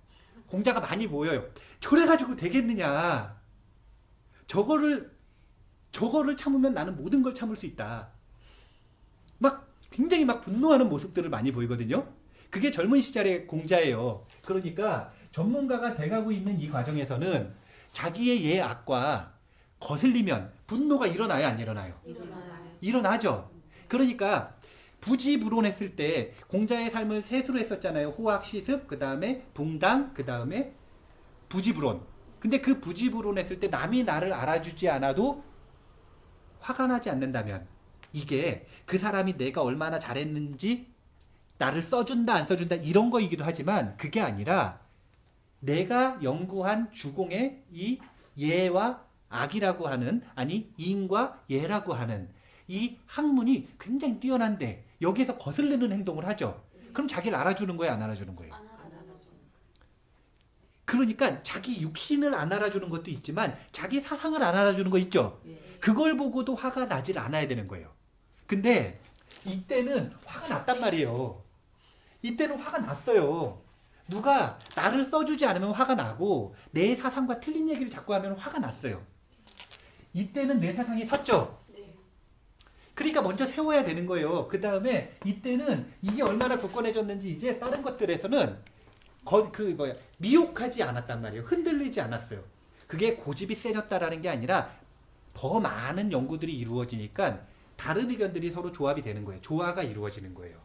공자가 많이 보여요. 저래가지고 되겠느냐. 저거를 참으면 나는 모든 걸 참을 수 있다. 굉장히 분노하는 모습들을 많이 보이거든요. 그게 젊은 시절의 공자예요. 그러니까 전문가가 돼가고 있는 이 과정에서는 자기의 예의 악과 거슬리면 분노가 일어나요, 안 일어나요? 일어나죠. 그러니까 부지불온했을 때 공자의 삶을 셋으로 했었잖아요. 호학, 시습, 그 다음에 붕당, 그 다음에 부지불온. 근데 그 부지불온했을 때 남이 나를 알아주지 않아도 화가 나지 않는다면, 이게 그 사람이 내가 얼마나 잘했는지 나를 써준다 안 써준다 이런 거이기도 하지만, 그게 아니라 내가 연구한 주공의 이 예와 악이라고 하는, 아니 인과 예라고 하는 이 학문이 굉장히 뛰어난데 여기에서 거슬리는 행동을 하죠. 그럼 자기를 알아주는 거예요, 안 알아주는 거예요? 그러니까 자기 육신을 안 알아주는 것도 있지만 자기 사상을 안 알아주는 거 있죠. 그걸 보고도 화가 나질 않아야 되는 거예요. 근데 이때는 화가 났단 말이에요. 이때는 화가 났어요. 누가 나를 써주지 않으면 화가 나고 내 사상과 틀린 얘기를 자꾸 하면 화가 났어요. 이때는 내 사상이 섰죠. 그러니까 먼저 세워야 되는 거예요. 그 다음에 이때는 이게 얼마나 굳건해졌는지 이제 다른 것들에서는 미혹하지 않았단 말이에요. 흔들리지 않았어요. 그게 고집이 세졌다라는 게 아니라 더 많은 연구들이 이루어지니까 다른 의견들이 서로 조합이 되는 거예요. 조화가 이루어지는 거예요.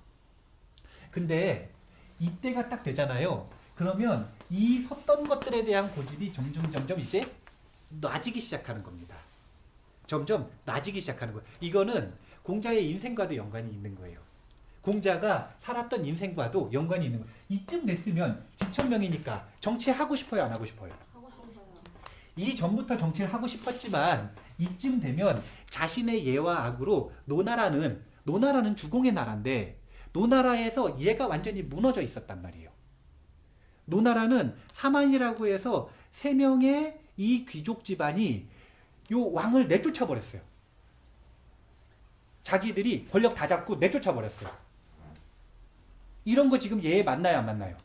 근데 이때가 딱 되잖아요. 그러면 이 섰던 것들에 대한 고집이 점점 이제 놔지기 시작하는 겁니다. 점점 놔지기 시작하는 거예요. 이거는 공자의 인생과도 연관이 있는 거예요. 공자가 살았던 인생과도 연관이 있는 거예요. 이쯤 됐으면 지천명이니까 정치하고 싶어요, 안 하고 싶어요? 이 전부터 정치를 하고 싶었지만 이쯤 되면 자신의 예와 악으로 노나라는 주공의 나라인데 노나라에서 얘가 완전히 무너져 있었단 말이에요. 노나라는 사만이라고 해서 3명의 이 귀족 집안이 요 왕을 내쫓아 버렸어요. 자기들이 권력 다 잡고 내쫓아 버렸어요. 이런 거 지금 얘 맞나요, 안 맞나요?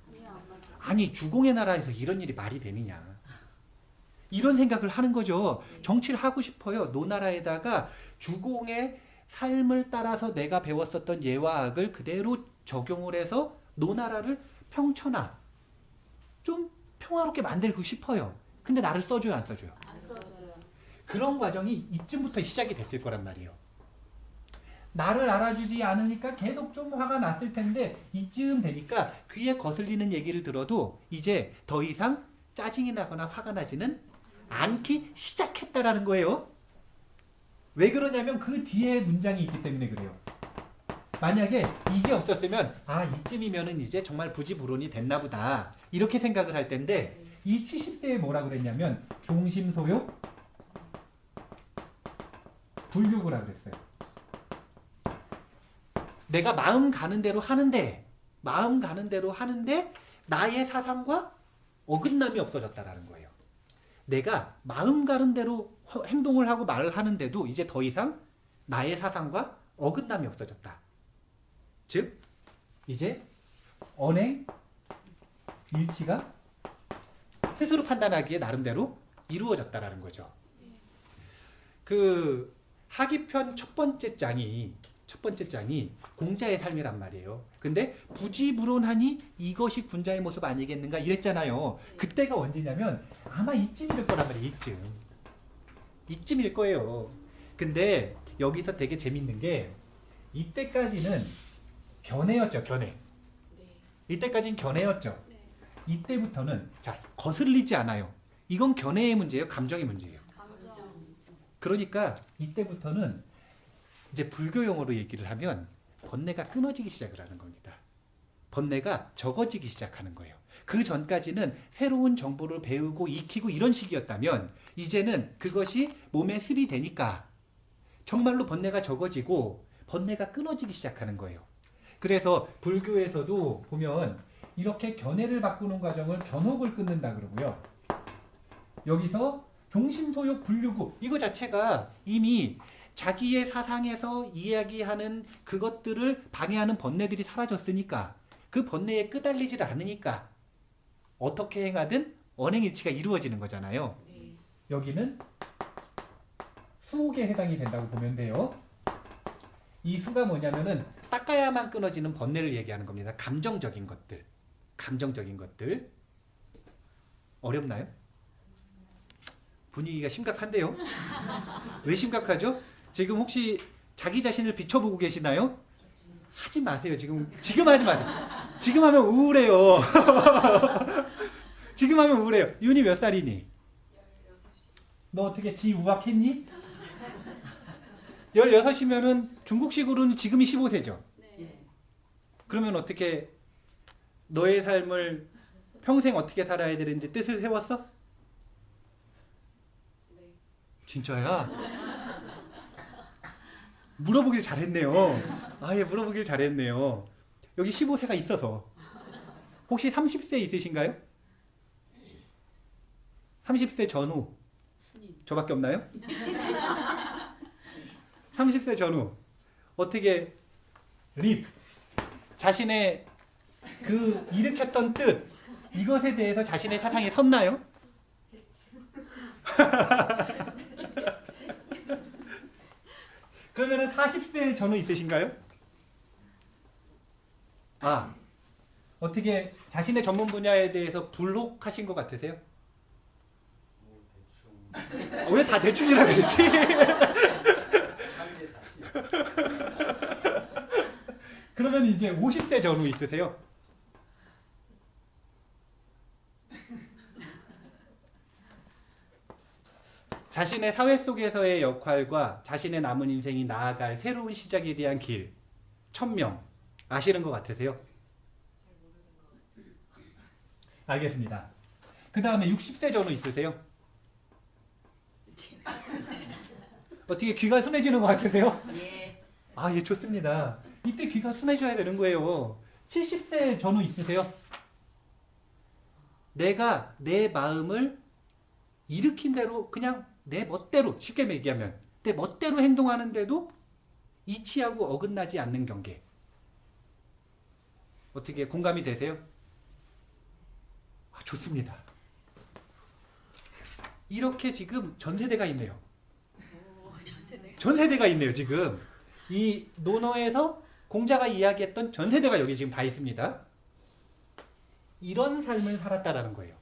아니, 주공의 나라에서 이런 일이 말이 되느냐. 이런 생각을 하는 거죠. 정치를 하고 싶어요. 노나라에다가 주공의 삶을 따라서 내가 배웠었던 예와 악을 그대로 적용을 해서 노나라를 평천하, 좀 평화롭게 만들고 싶어요. 근데 나를 써줘요, 안 써줘요? 안 써줘요. 그런 과정이 이쯤부터 시작이 됐을 거란 말이에요. 나를 알아주지 않으니까 계속 좀 화가 났을 텐데 이쯤 되니까 귀에 거슬리는 얘기를 들어도 이제 더 이상 짜증이 나거나 화가 나지는 않기 시작했다라는 거예요. 왜 그러냐면 그 뒤에 문장이 있기 때문에 그래요. 만약에 이게 없었으면 이쯤이면은 이제 정말 부지불온이 됐나 보다 이렇게 생각을 할 텐데 이 70대에 뭐라 그랬냐면 종심소욕 불욕이라 그랬어요. 내가 마음 가는 대로 하는데 나의 사상과 어긋남이 없어졌다라는 거예요. 내가 마음 가는 대로 행동을 하고 말을 하는데도 이제 더 이상 나의 사상과 어긋남이 없어졌다. 즉 이제 언행, 일치가 스스로 판단하기에 나름대로 이루어졌다라는 거죠. 그 하기편 첫 번째 장이 공자의 삶이란 말이에요. 근데 부지불온하니 이것이 군자의 모습 아니겠는가 이랬잖아요. 그때가 언제냐면 아마 이쯤일 거란 말이에요. 이쯤일 거예요. 근데 여기서 되게 재밌는 게 이때까지는 견해였죠. 이때까지는 견해였죠. 이때부터는 거슬리지 않아요. 이건 견해의 문제예요, 감정의 문제예요. 그러니까 이때부터는 이제 불교 용어로 얘기를 하면 번뇌가 끊어지기 시작을 하는 겁니다. 번뇌가 적어지기 시작하는 거예요. 그 전까지는 새로운 정보를 배우고 익히고 이런 식이었다면 이제는 그것이 몸에 습이 되니까 정말로 번뇌가 적어지고 번뇌가 끊어지기 시작하는 거예요. 그래서 불교에서도 보면 이렇게 견해를 바꾸는 과정을 견혹을 끊는다 그러고요. 여기서 종심소욕 불유구 이거 자체가 이미 자기의 사상에서 이야기하는 그것들을 방해하는 번뇌들이 사라졌으니까 그 번뇌에 끄달리질 않으니까 어떻게 행하든 언행일치가 이루어지는 거잖아요. 여기는 수옥에 해당이 된다고 보면 돼요. 이 수가 뭐냐면은 닦아야만 끊어지는 번뇌를 얘기하는 겁니다. 감정적인 것들. 어렵나요? 분위기가 심각한데요? 왜 심각하죠? 지금 혹시 자기 자신을 비춰보고 계시나요? 하지 마세요. 지금 하지 마세요. 지금 하면 우울해요. 지금 하면 우울해요. 윤이 몇 살이니? 16시. 너 어떻게 지우학했니? 16이면은 중국식으로는 지금이 15세죠? 네. 그러면 어떻게 너의 삶을 평생 어떻게 살아야 되는지 뜻을 세웠어? 네. 진짜야? 물어보길 잘했네요. 아예 물어보길 잘했네요. 여기 15세가 있어서. 혹시 30세 있으신가요? 30세 전후 스님. 저밖에 없나요? 30세 전후 어떻게 립 자신의 그 일으켰던 뜻 이것에 대해서 자신의 사상이 섰나요? 그러면은 40세 전후 있으신가요? 아, 어떻게 자신의 전문 분야에 대해서 불혹하신 것 같으세요? 왜 다 대충이라 그러지? 그러면 이제 50세 전후 있으세요? 자신의 사회 속에서의 역할과 자신의 남은 인생이 나아갈 새로운 시작에 대한 길, 천명 아시는 것 같으세요? 알겠습니다. 그 다음에 60세 전후 있으세요? 어떻게 귀가 순해지는 것 같으세요? 예. 아, 예, 좋습니다. 이때 귀가 순해져야 되는 거예요. 70세 전후 있으세요? 내가 내 마음을 일으킨 대로 그냥 내 멋대로 쉽게 얘기하면 내 멋대로 행동하는데도 이치하고 어긋나지 않는 경계. 어떻게 공감이 되세요? 아, 좋습니다. 이렇게 지금 전 세대가 있네요. 전 세대가 있네요, 지금. 이 논어에서 공자가 이야기했던 전 세대가 여기 지금 다 있습니다. 이런 삶을 살았다라는 거예요.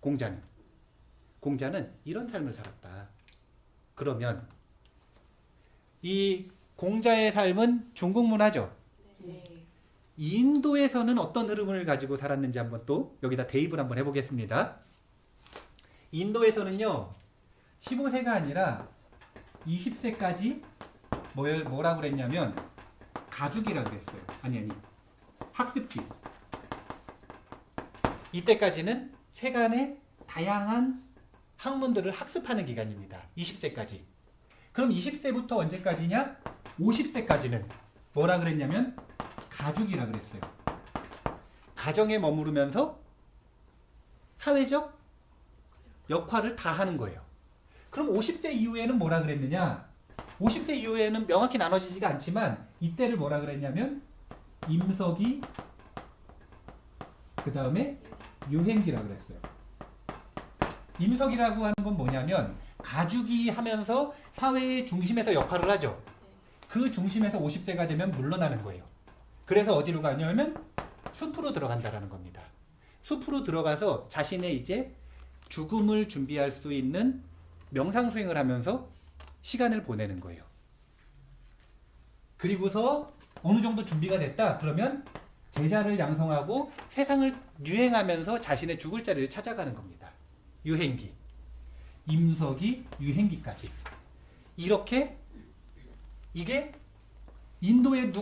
공자는 이런 삶을 살았다. 그러면 이 공자의 삶은 중국 문화죠. 네. 인도에서는 어떤 흐름을 가지고 살았는지 한번 또 여기다 대입을 한번 해보겠습니다. 인도에서는요 15세가 아니라 20세까지 뭐라고 그랬냐면 가죽이라고 그랬어요. 아니 학습기. 이때까지는 세간의 다양한 학문들을 학습하는 기간입니다. 20세까지. 그럼 20세부터 언제까지냐? 50세까지는 뭐라 그랬냐면 가죽이라 그랬어요. 가정에 머무르면서 사회적 역할을 다 하는 거예요. 그럼 50세 이후에는 뭐라 그랬느냐? 50세 이후에는 명확히 나눠지지가 않지만 이때를 뭐라 그랬냐면 임석이 그 다음에 유행기라 그랬어요. 임석이라고 하는 건 뭐냐면 가죽이 하면서 사회의 중심에서 역할을 하죠. 그 중심에서 50세가 되면 물러나는 거예요. 그래서 어디로 가냐면 숲으로 들어간다라는 겁니다. 숲으로 들어가서 자신의 이제 죽음을 준비할 수 있는 명상수행을 하면서 시간을 보내는 거예요. 그리고서 어느 정도 준비가 됐다 그러면 제자를 양성하고 세상을 유행하면서 자신의 죽을 자리를 찾아가는 겁니다. 유행기, 임석이 유행기까지. 이렇게 이게 인도의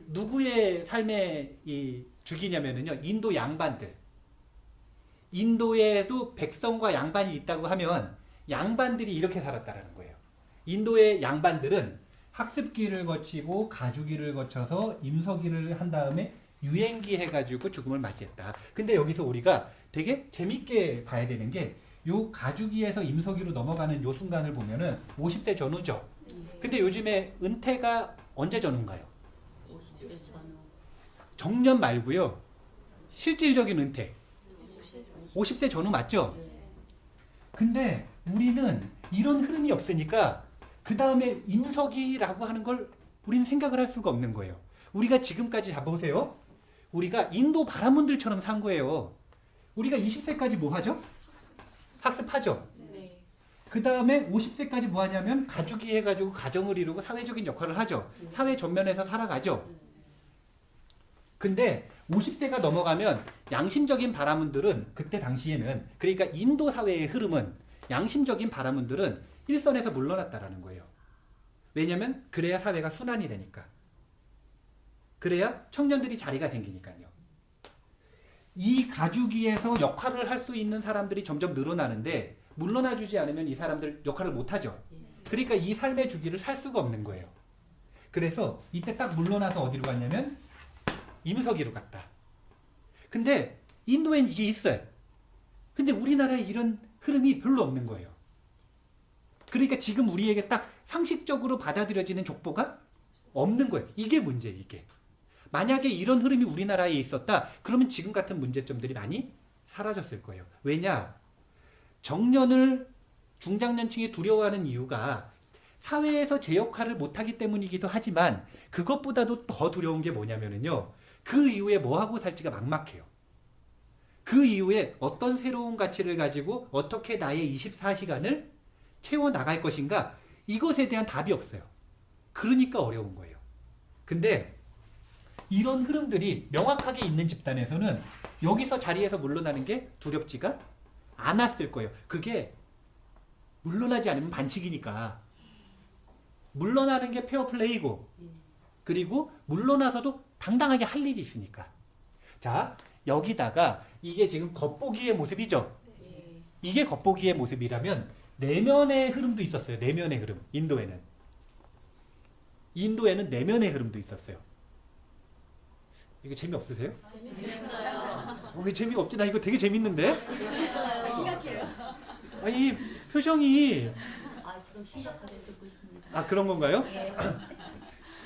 누구의 삶의 이 주기냐면요 인도 양반들. 인도에도 백성과 양반이 있다고 하면 양반들이 이렇게 살았다라는 거예요. 인도의 양반들은 학습기를 거치고 가주기를 거쳐서 임서기를 한 다음에 유행기 해가지고 죽음을 맞이했다. 근데 여기서 우리가 되게 재밌게 봐야 되는 게 요 가주기에서 임서기로 넘어가는 요 순간을 보면은 50세 전후죠. 근데 요즘에 은퇴가 언제 전후인가요? 50세 전후. 정년 말고요. 실질적인 은퇴. 50세 전후 맞죠? 근데 우리는 이런 흐름이 없으니까 그 다음에 임석이라고 하는 걸 우리는 생각을 할 수가 없는 거예요. 우리가 지금까지 잡아보세요. 우리가 인도 바라문들처럼 산 거예요. 우리가 20세까지 뭐 하죠? 학습하죠. 네. 그 다음에 50세까지 뭐 하냐면 가족이 해가지고 가정을 이루고 사회적인 역할을 하죠. 사회 전면에서 살아가죠. 근데 50세가 넘어가면 양심적인 바라문들은 그때 당시에는 그러니까 인도 사회의 흐름은 양심적인 바라문들은 일선에서 물러났다라는 거예요. 왜냐면 그래야 사회가 순환이 되니까. 그래야 청년들이 자리가 생기니까요. 이 가주기에서 역할을 할 수 있는 사람들이 점점 늘어나는데 물러나 주지 않으면 이 사람들 역할을 못하죠. 그러니까 이 삶의 주기를 살 수가 없는 거예요. 그래서 이때 딱 물러나서 어디로 갔냐면 임석이로 갔다. 근데 인도엔 이게 있어요. 근데 우리나라에 이런 흐름이 별로 없는 거예요. 그러니까 지금 우리에게 딱 상식적으로 받아들여지는 족보가 없는 거예요. 이게 문제예요. 이게. 만약에 이런 흐름이 우리나라에 있었다. 그러면 지금 같은 문제점들이 많이 사라졌을 거예요. 왜냐? 정년을 중장년층이 두려워하는 이유가 사회에서 제 역할을 못하기 때문이기도 하지만 그것보다도 더 두려운 게 뭐냐면요. 그 이후에 뭐하고 살지가 막막해요. 그 이후에 어떤 새로운 가치를 가지고 어떻게 나의 24시간을 채워나갈 것인가 이것에 대한 답이 없어요. 그러니까 어려운 거예요. 근데 이런 흐름들이 명확하게 있는 집단에서는 여기서 자리에서 물러나는 게 두렵지가 않았을 거예요. 그게 물러나지 않으면 반칙이니까. 물러나는 게 페어플레이고 그리고 물러나서도 당당하게 할 일이 있으니까. 자, 여기다가 이게 지금 겉보기의 모습이죠. 이게 겉보기의 모습이라면 내면의 흐름도 있었어요. 내면의 흐름. 인도에는 내면의 흐름도 있었어요. 이거 재미없으세요? 재밌어요. 왜 재미가 없지? 나 이거 되게 재밌는데? 심각해요. 아니 표정이 지금 심각하게 듣고 있습니다. 아 그런 건가요? 예.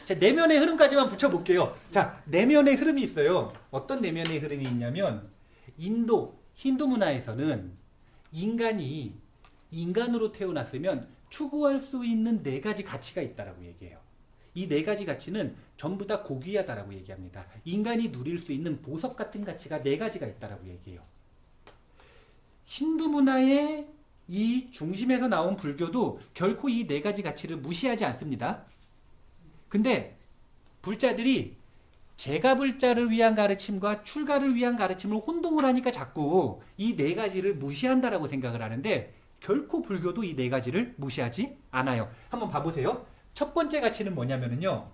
자, 내면의 흐름까지만 붙여볼게요. 자, 내면의 흐름이 있어요. 어떤 내면의 흐름이 있냐면 힌두 문화에서는 인간이 인간으로 태어났으면 추구할 수 있는 4가지 가치가 있다라고 얘기해요. 이 4가지 가치는 전부 다 고귀하다라고 얘기합니다. 인간이 누릴 수 있는 보석 같은 가치가 4가지가 있다라고 얘기해요. 힌두 문화의 이 중심에서 나온 불교도 결코 이 4가지 가치를 무시하지 않습니다. 근데 불자들이 제가불자를 위한 가르침과 출가를 위한 가르침을 혼동을 하니까 자꾸 이 4가지를 무시한다라고 생각을 하는데 결코 불교도 이 4가지를 무시하지 않아요. 한번 봐보세요. 첫 번째 가치는 뭐냐면요.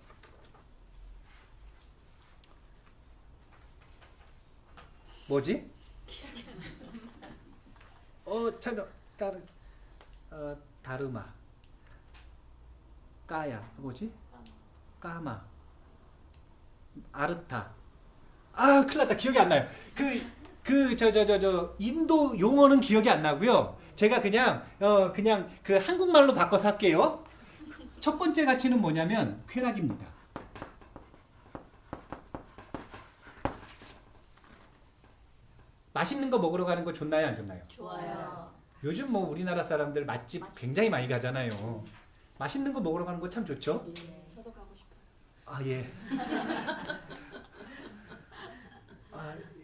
뭐지? 다르마. 까야. 뭐지? 까마. 아르타. 아, 큰일 났다. 기억이 안 나요. 인도 용어는 기억이 안 나고요. 제가 그냥 그 한국말로 바꿔서 할게요. 첫 번째 가치는 뭐냐면 쾌락입니다. 맛있는 거 먹으러 가는 거 좋나요, 안 좋나요? 좋아요. 요즘 뭐 우리나라 사람들 맛집 굉장히 많이 가잖아요. 맛있는 거 먹으러 가는 거 참 좋죠? 저도 가고 싶어요. 아, 예.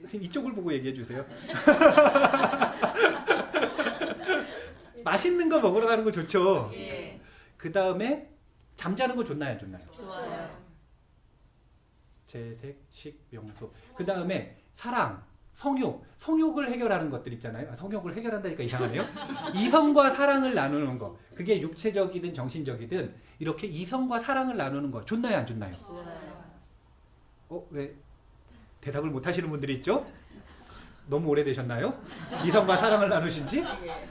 선생님 이쪽을 보고 얘기해 주세요. 맛있는 거 먹으러 가는 거 좋죠? 예. 그 다음에 잠자는 거 좋나요, 안 좋나요? 좋아요. 재색, 식, 명소. 그 다음에 사랑, 성욕을 해결하는 것들 있잖아요. 성욕을 해결한다니까 이상하네요. 이성과 사랑을 나누는 거. 그게 육체적이든 정신적이든 이렇게 이성과 사랑을 나누는 거 좋나요, 안 좋나요? 좋아요. 왜 대답을 못 하시는 분들이 있죠? 너무 오래되셨나요? 이성과 사랑을 나누신 지? 예.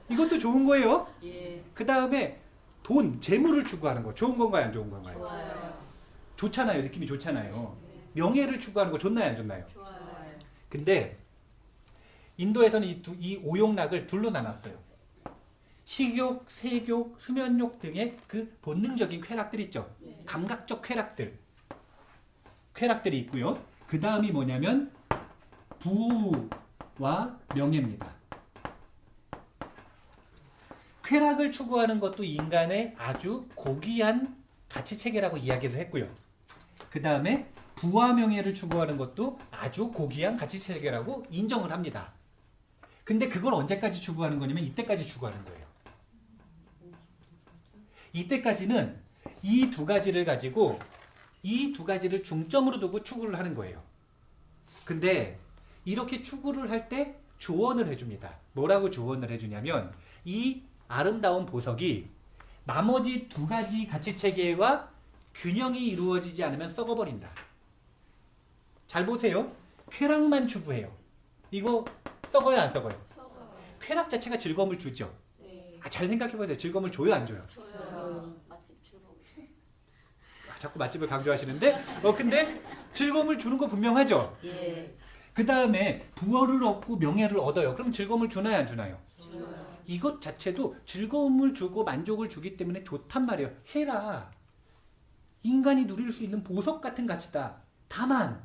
이것도 좋은 거예요. 예. 그 다음에 돈, 재물을 추구하는 거 좋은 건가요, 안 좋은 건가요? 좋아요. 좋잖아요. 느낌이 좋잖아요. 명예를 추구하는 거 좋나요, 안 좋나요? 좋아요. 근데 인도에서는 이 오욕락을 둘로 나눴어요. 식욕, 세욕, 수면욕 등의 그 본능적인 쾌락들 있죠. 감각적 쾌락들이 있고요. 그 다음이 뭐냐면 부와 명예입니다. 쾌락을 추구하는 것도 인간의 아주 고귀한 가치체계라고 이야기를 했고요. 그 다음에 부와 명예를 추구하는 것도 아주 고귀한 가치체계라고 인정을 합니다. 근데 그걸 언제까지 추구하는 거냐면 이때까지 추구하는 거예요. 이때까지는 이 2가지를 가지고 이 2가지를 중점으로 두고 추구를 하는 거예요. 근데 이렇게 추구를 할 때 조언을 해줍니다. 뭐라고 조언을 해주냐면 이 아름다운 보석이 나머지 2가지 가치체계와 균형이 이루어지지 않으면 썩어버린다. 잘 보세요. 쾌락만 추구해요. 이거 썩어요, 안 썩어요? 썩어요. 쾌락 자체가 즐거움을 주죠. 네. 잘 생각해보세요. 즐거움을 줘요, 안 줘요? 좋아요. 맛집 주로. 자꾸 맛집을 강조하시는데 근데 즐거움을 주는 거 분명하죠? 예. 그 다음에 부여를 얻고 명예를 얻어요. 그럼 즐거움을 주나요, 안 주나요? 줘요. 이것 자체도 즐거움을 주고 만족을 주기 때문에 좋단 말이에요. 해라. 인간이 누릴 수 있는 보석 같은 가치다. 다만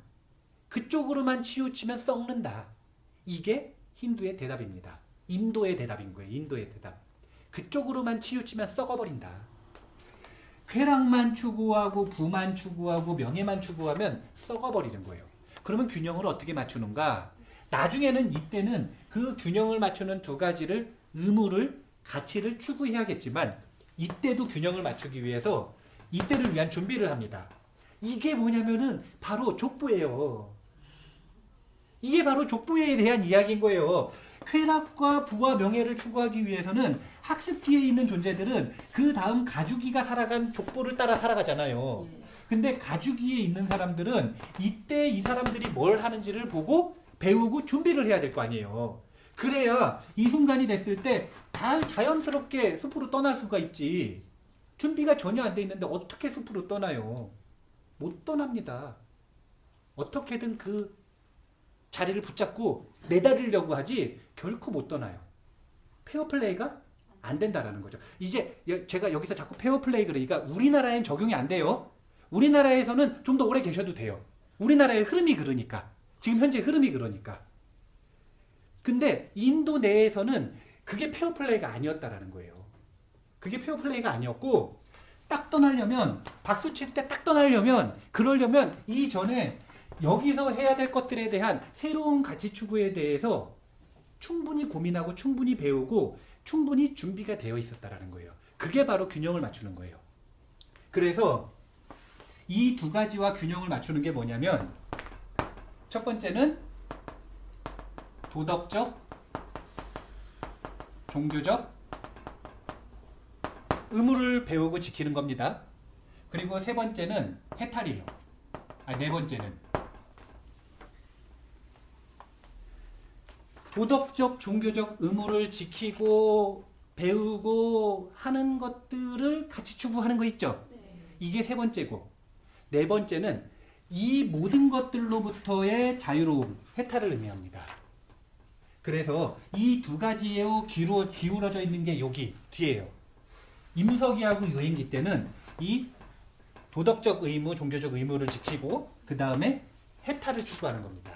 그쪽으로만 치우치면 썩는다. 이게 힌두의 대답입니다. 인도의 대답인 거예요. 인도의 대답. 그쪽으로만 치우치면 썩어버린다. 쾌락만 추구하고 부만 추구하고 명예만 추구하면 썩어버리는 거예요. 그러면 균형을 어떻게 맞추는가? 나중에는 이때는 그 균형을 맞추는 두 가지를 의무를 가치를 추구해야겠지만 이때도 균형을 맞추기 위해서 이때를 위한 준비를 합니다. 이게 뭐냐면은 바로 족보예요. 이게 바로 족보에 대한 이야기인 거예요. 쾌락과 부와 명예를 추구하기 위해서는 학습기에 있는 존재들은 그 다음 가주기가 살아간 족보를 따라 살아가잖아요. 근데 가주기에 있는 사람들은 이때 이 사람들이 뭘 하는지를 보고 배우고 준비를 해야 될 거 아니에요. 그래야 이 순간이 됐을 때 다 자연스럽게 숲으로 떠날 수가 있지. 준비가 전혀 안 돼 있는데 어떻게 숲으로 떠나요? 못 떠납니다. 어떻게든 그 자리를 붙잡고 매달리려고 하지 결코 못 떠나요. 페어플레이가 안 된다라는 거죠. 이제 제가 여기서 자꾸 페어플레이 그러니까 우리나라엔 적용이 안 돼요. 우리나라에서는 좀 더 오래 계셔도 돼요. 우리나라의 흐름이 그러니까. 지금 현재 흐름이 그러니까. 근데 인도 내에서는 그게 페어플레이가 아니었다라는 거예요. 그게 페어플레이가 아니었고 딱 떠나려면 박수 칠 때 딱 떠나려면 그러려면 이전에 여기서 해야 될 것들에 대한 새로운 가치 추구에 대해서 충분히 고민하고 충분히 배우고 충분히 준비가 되어 있었다라는 거예요. 그게 바로 균형을 맞추는 거예요. 그래서 이 두 가지와 균형을 맞추는 게 뭐냐면 첫 번째는 도덕적, 종교적 의무를 배우고 지키는 겁니다. 그리고 세 번째는 해탈이에요. 네 번째는 도덕적, 종교적 의무를 지키고 배우고 하는 것들을 같이 추구하는 거 있죠? 이게 세 번째고 네 번째는 이 모든 것들로부터의 자유로움, 해탈을 의미합니다. 그래서 이 두 가지에 기울어져 있는 게 여기 뒤에요. 임석이하고 유행기 때는 이 도덕적 의무, 종교적 의무를 지키고 그 다음에 해탈을 추구하는 겁니다.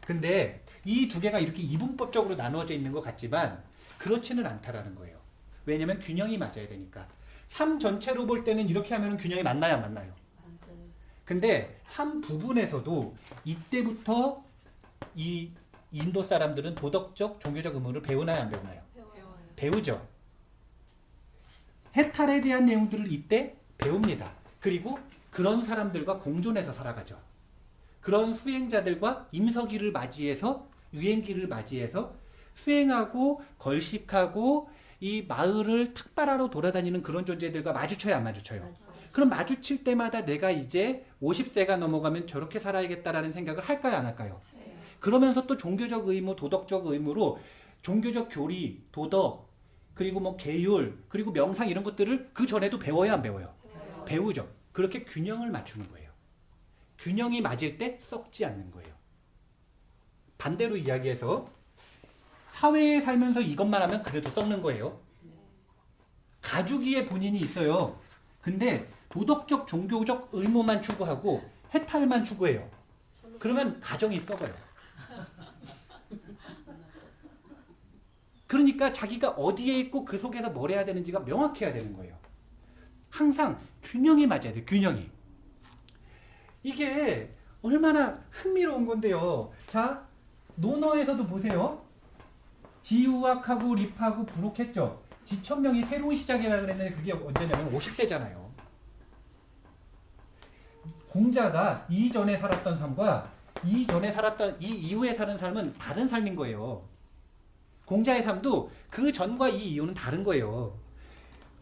근데 이 두 개가 이렇게 이분법적으로 나누어져 있는 것 같지만 그렇지는 않다라는 거예요. 왜냐면 균형이 맞아야 되니까. 삶 전체로 볼 때는 이렇게 하면 균형이 맞나요, 안 맞나요? 근데 삶 부분에서도 이때부터 이 인도 사람들은 도덕적, 종교적 의무를 배우나요, 안 배우나요? 배워요. 배우죠. 해탈에 대한 내용들을 이때 배웁니다. 그리고 그런 사람들과 공존해서 살아가죠. 그런 수행자들과 임서기를 맞이해서 유행기를 맞이해서 수행하고 걸식하고 이 마을을 탁발하러 돌아다니는 그런 존재들과 마주쳐야 안 마주쳐요? 그럼 마주칠 때마다 내가 이제 50세가 넘어가면 저렇게 살아야겠다라는 생각을 할까요, 안 할까요? 그러면서 또 종교적 의무, 도덕적 의무로 종교적 교리, 도덕, 그리고 뭐 계율, 그리고 명상 이런 것들을 그 전에도 배워야 안 배워요? 배우죠. 그렇게 균형을 맞추는 거예요. 균형이 맞을 때 썩지 않는 거예요. 반대로 이야기해서 사회에 살면서 이것만 하면 그래도 썩는 거예요. 가주기에 본인이 있어요. 근데 도덕적, 종교적 의무만 추구하고 해탈만 추구해요. 그러면 가정이 썩어요. 그러니까 자기가 어디에 있고 그 속에서 뭘 해야 되는지가 명확해야 되는 거예요. 항상 균형이 맞아야 돼요. 균형이. 이게 얼마나 흥미로운 건데요. 자, 논어에서도 보세요. 지우학하고 립하고 부록했죠. 지천명이 새로운 시작이라 그랬는데 그게 언제냐면 50세잖아요. 공자가 이전에 살았던 삶과 이전에 살았던 이 이후에 사는 삶은 다른 삶인 거예요. 공자의 삶도 그 전과 이 이후는 다른 거예요.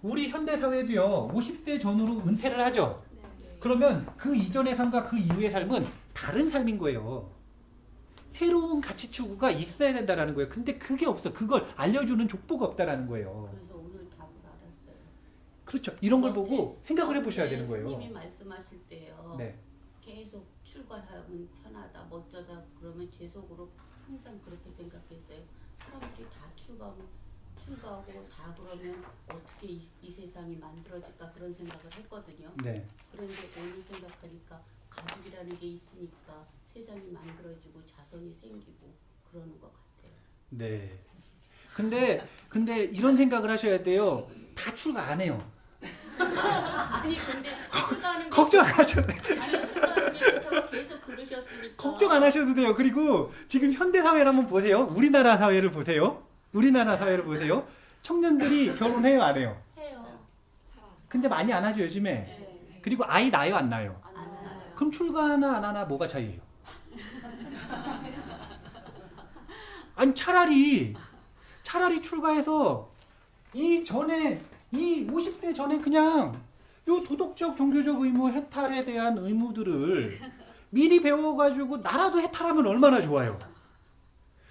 우리 현대사회도요. 50세 전후로 은퇴를 하죠. 그러면 그 이전의 삶과 그 이후의 삶은 다른 삶인 거예요. 새로운 가치 추구가 있어야 된다는 거예요. 근데 그게 없어. 그걸 알려주는 족보가 없다라는 거예요. 그래서 오늘 답을 알았어요. 그렇죠. 이런 걸 보고 생각을 해보셔야 되는 거예요. 스님이 말씀하실 때요. 네. 계속 출가하면 편하다, 멋져다 그러면 제 속으로 항상 그렇게 생각했어요. 사람들이 다 출가하고 다 그러면 어떻게 이 세상이 만들어질까 그런 생각을 했거든요. 네. 그런데 오늘 생각하니까 가족이라는 게 있으니까 세상이 만들어지고 자손이 생기고 그러는 것 같아요. 네. 근데 이런 생각을 하셔야 돼요. 다 출가 안 해요. 아니 근데 출가하는 게 걱정 안 하셔도 돼요. 아니 출가하는 게 좋다고 계속 그러셨으니까 걱정 안 하셔도 돼요. 그리고 지금 현대 사회를 한번 보세요. 우리나라 사회를 보세요. 청년들이 결혼해요, 안 해요? 해요. 근데 많이 안 하죠, 요즘에. 네. 그리고 아이 낳아요, 안 낳아요? 안 안 나요. 나요. 그럼 출가하나 안 하나 뭐가 차이예요? 아니 차라리 출가해서 이 50세 전에 그냥 요 도덕적 종교적 의무 해탈에 대한 의무들을 미리 배워가지고 나라도 해탈하면 얼마나 좋아요.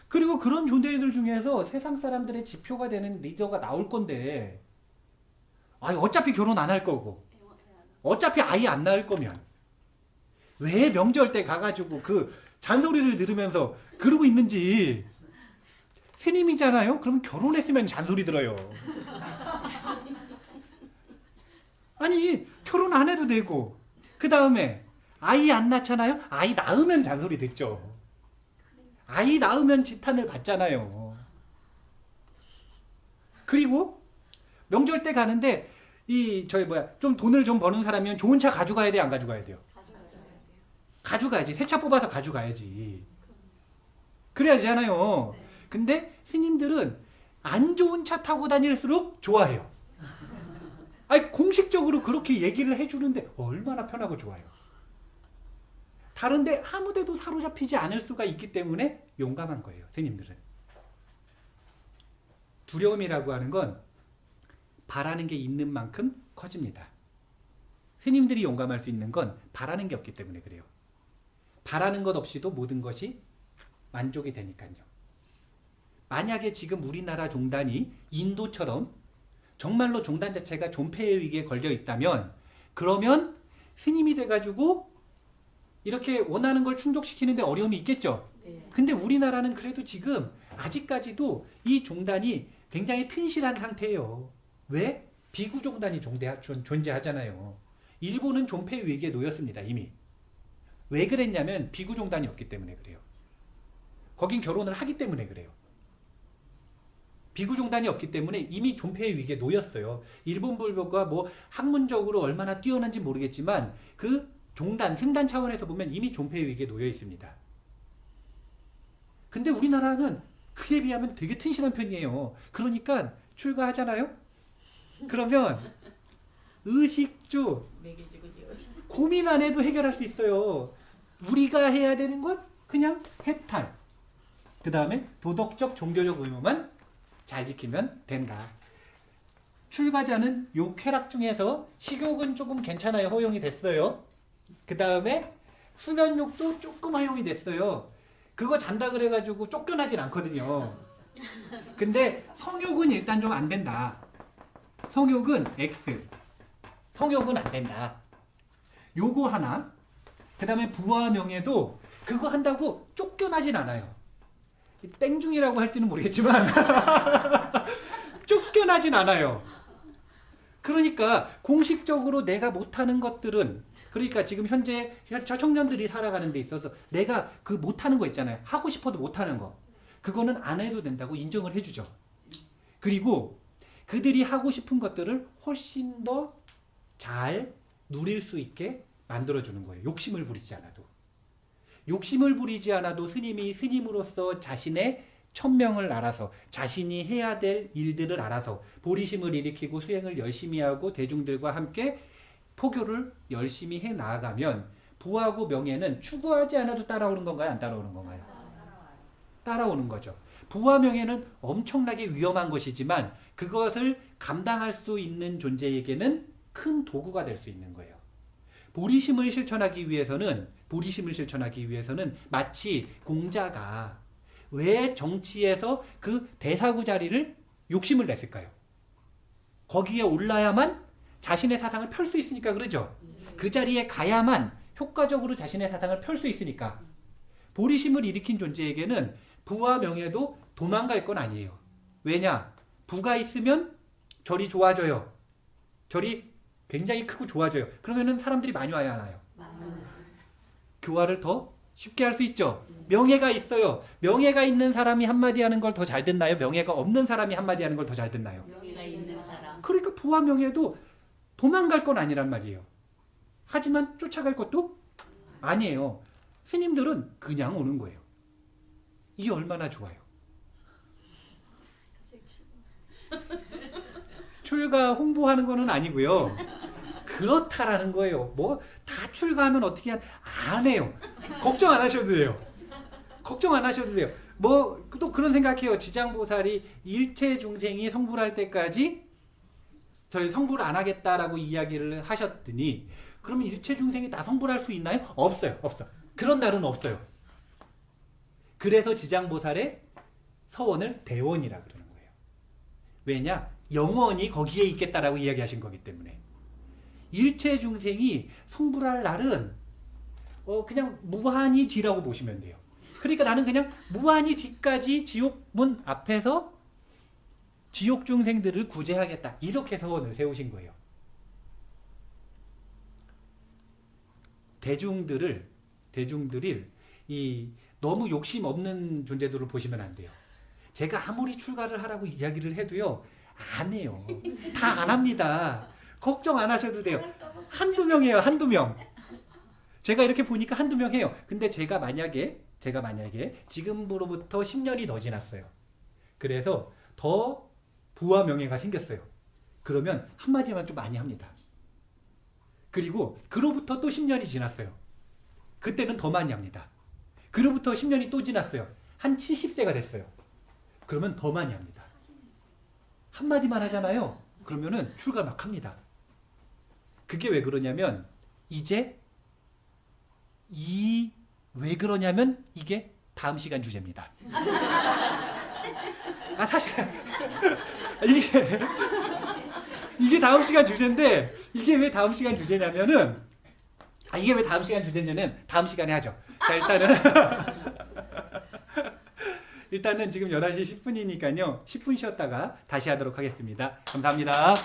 그리고 그런 존재들 중에서 세상 사람들의 지표가 되는 리더가 나올 건데, 아니 어차피 결혼 안 할 거고 어차피 아이 안 낳을 거면 왜 명절 때 가가지고 그 잔소리를 들으면서 그러고 있는지. 스님이잖아요? 그러면 결혼했으면 잔소리 들어요. 아니 결혼 안 해도 되고 그 다음에 아이 안 낳잖아요? 아이 낳으면 잔소리 듣죠. 아이 낳으면 지탄을 받잖아요. 그리고 명절 때 가는데 좀 돈을 좀 버는 사람이면 좋은 차 가져가야 돼, 안 가져가야 돼요? 가져가야지. 새 차 뽑아서 가져가야지. 그래야 되잖아요. 근데 스님들은 안 좋은 차 타고 다닐수록 좋아해요. 아니 공식적으로 그렇게 얘기를 해주는데 얼마나 편하고 좋아요. 다른데 아무데도 사로잡히지 않을 수가 있기 때문에 용감한 거예요, 스님들은. 두려움이라고 하는 건 바라는 게 있는 만큼 커집니다. 스님들이 용감할 수 있는 건 바라는 게 없기 때문에 그래요. 바라는 것 없이도 모든 것이 만족이 되니까요. 만약에 지금 우리나라 종단이 인도처럼 정말로 종단 자체가 존폐의 위기에 걸려 있다면, 그러면 스님이 돼가지고 이렇게 원하는 걸 충족시키는데 어려움이 있겠죠. 네. 근데 우리나라는 그래도 지금 아직까지도 이 종단이 굉장히 튼실한 상태예요. 왜? 비구 종단이 존재하잖아요. 일본은 존폐 위기에 놓였습니다, 이미. 왜 그랬냐면 비구 종단이 없기 때문에 그래요. 거긴 결혼을 하기 때문에 그래요. 비구 종단이 없기 때문에 이미 존폐의 위기에 놓였어요. 일본 불교가 뭐 학문적으로 얼마나 뛰어난지 모르겠지만 그 종단, 승단 차원에서 보면 이미 존폐의 위기에 놓여 있습니다. 근데 우리나라는 그에 비하면 되게 튼실한 편이에요. 그러니까 출가하잖아요? 그러면 의식주 매겨지고 지어지고. 고민 안 해도 해결할 수 있어요. 우리가 해야 되는 건 그냥 해탈. 그 다음에 도덕적 종교적 의무만 잘 지키면 된다. 출가자는 요 쾌락 중에서 식욕은 조금 괜찮아요. 허용이 됐어요. 그 다음에 수면욕도 조금 허용이 됐어요. 그거 잔다 그래가지고 쫓겨나진 않거든요. 근데 성욕은 일단 좀 안 된다. 성욕은 X. 성욕은 안 된다. 요거 하나. 그 다음에 부와 명예도 그거 한다고 쫓겨나진 않아요. 땡중이라고 할지는 모르겠지만 쫓겨나진 않아요. 그러니까 공식적으로 내가 못하는 것들은, 그러니까 지금 현재 청년들이 살아가는 데 있어서 내가 그 못하는 거 있잖아요. 하고 싶어도 못하는 거. 그거는 안 해도 된다고 인정을 해주죠. 그리고 그들이 하고 싶은 것들을 훨씬 더 잘 누릴 수 있게 만들어주는 거예요. 욕심을 부리지 않아도. 욕심을 부리지 않아도 스님이 스님으로서 자신의 천명을 알아서, 자신이 해야 될 일들을 알아서 보리심을 일으키고 수행을 열심히 하고 대중들과 함께 포교를 열심히 해 나아가면 부하고 명예는 추구하지 않아도 따라오는 건가요? 안 따라오는 건가요? 따라오는 거죠. 부와 명예는 엄청나게 위험한 것이지만 그것을 감당할 수 있는 존재에게는 큰 도구가 될 수 있는 거예요. 보리심을 실천하기 위해서는 마치 공자가 왜 정치에서 그 대사구 자리를 욕심을 냈을까요? 거기에 올라야만 자신의 사상을 펼 수 있으니까 그러죠. 그 자리에 가야만 효과적으로 자신의 사상을 펼 수 있으니까. 보리심을 일으킨 존재에게는 부와 명예도 도망갈 건 아니에요. 왜냐? 부가 있으면 절이 좋아져요. 절이 굉장히 크고 좋아져요. 그러면은 사람들이 많이 와야 하나요? 교화를 더 쉽게 할 수 있죠. 명예가 있어요. 명예가 있는 사람이 한마디 하는 걸 더 잘 듣나요? 명예가 없는 사람이 한마디 하는 걸 더 잘 듣나요? 명예가 있는 사람. 그러니까 부와 명예도 도망갈 건 아니란 말이에요. 하지만 쫓아갈 것도 아니에요. 스님들은 그냥 오는 거예요. 이게 얼마나 좋아요. 갑자기 출가 홍보하는 거는 아니고요. 그렇다라는 거예요. 뭐 다 출가하면 어떻게 안 해요. 걱정 안 하셔도 돼요. 걱정 안 하셔도 돼요. 뭐 또 그런 생각해요. 지장보살이 일체 중생이 성불할 때까지 저희 성불 안 하겠다라고 이야기를 하셨더니 그러면 일체 중생이 다 성불할 수 있나요? 없어요. 없어. 그런 날은 없어요. 그래서 지장보살의 서원을 대원이라 그러는 거예요. 왜냐? 영원히 거기에 있겠다라고 이야기하신 거기 때문에. 일체 중생이 성불할 날은 그냥 무한히 뒤라고 보시면 돼요. 그러니까 나는 그냥 무한히 뒤까지 지옥문 앞에서 지옥 중생들을 구제하겠다. 이렇게 서원을 세우신 거예요. 대중들이 너무 욕심 없는 존재들을 보시면 안 돼요. 제가 아무리 출가를 하라고 이야기를 해도요. 안 해요. 다 안 합니다. 걱정 안 하셔도 돼요. 한두 명이에요. 한두 명. 제가 이렇게 보니까 한두 명 해요. 근데 제가 만약에 지금으로부터 10년이 더 지났어요. 그래서 더 부와 명예가 생겼어요. 그러면 한마디만 좀 많이 합니다. 그리고 그로부터 또 10년이 지났어요. 그때는 더 많이 합니다. 그로부터 10년이 또 지났어요. 한 70세가 됐어요. 그러면 더 많이 합니다. 한마디만 하잖아요. 그러면은 출가 막 합니다. 그게 왜 그러냐면 왜 그러냐면 이게 다음 시간 주제입니다. 사실 이게 다음 시간 주제인데 이게 왜 다음 시간 주제냐면은 이게 왜 다음 시간 주제냐면 다음 시간에 하죠. 자, 일단은 지금 11시 10분이니까요. 10분 쉬었다가 다시 하도록 하겠습니다. 감사합니다.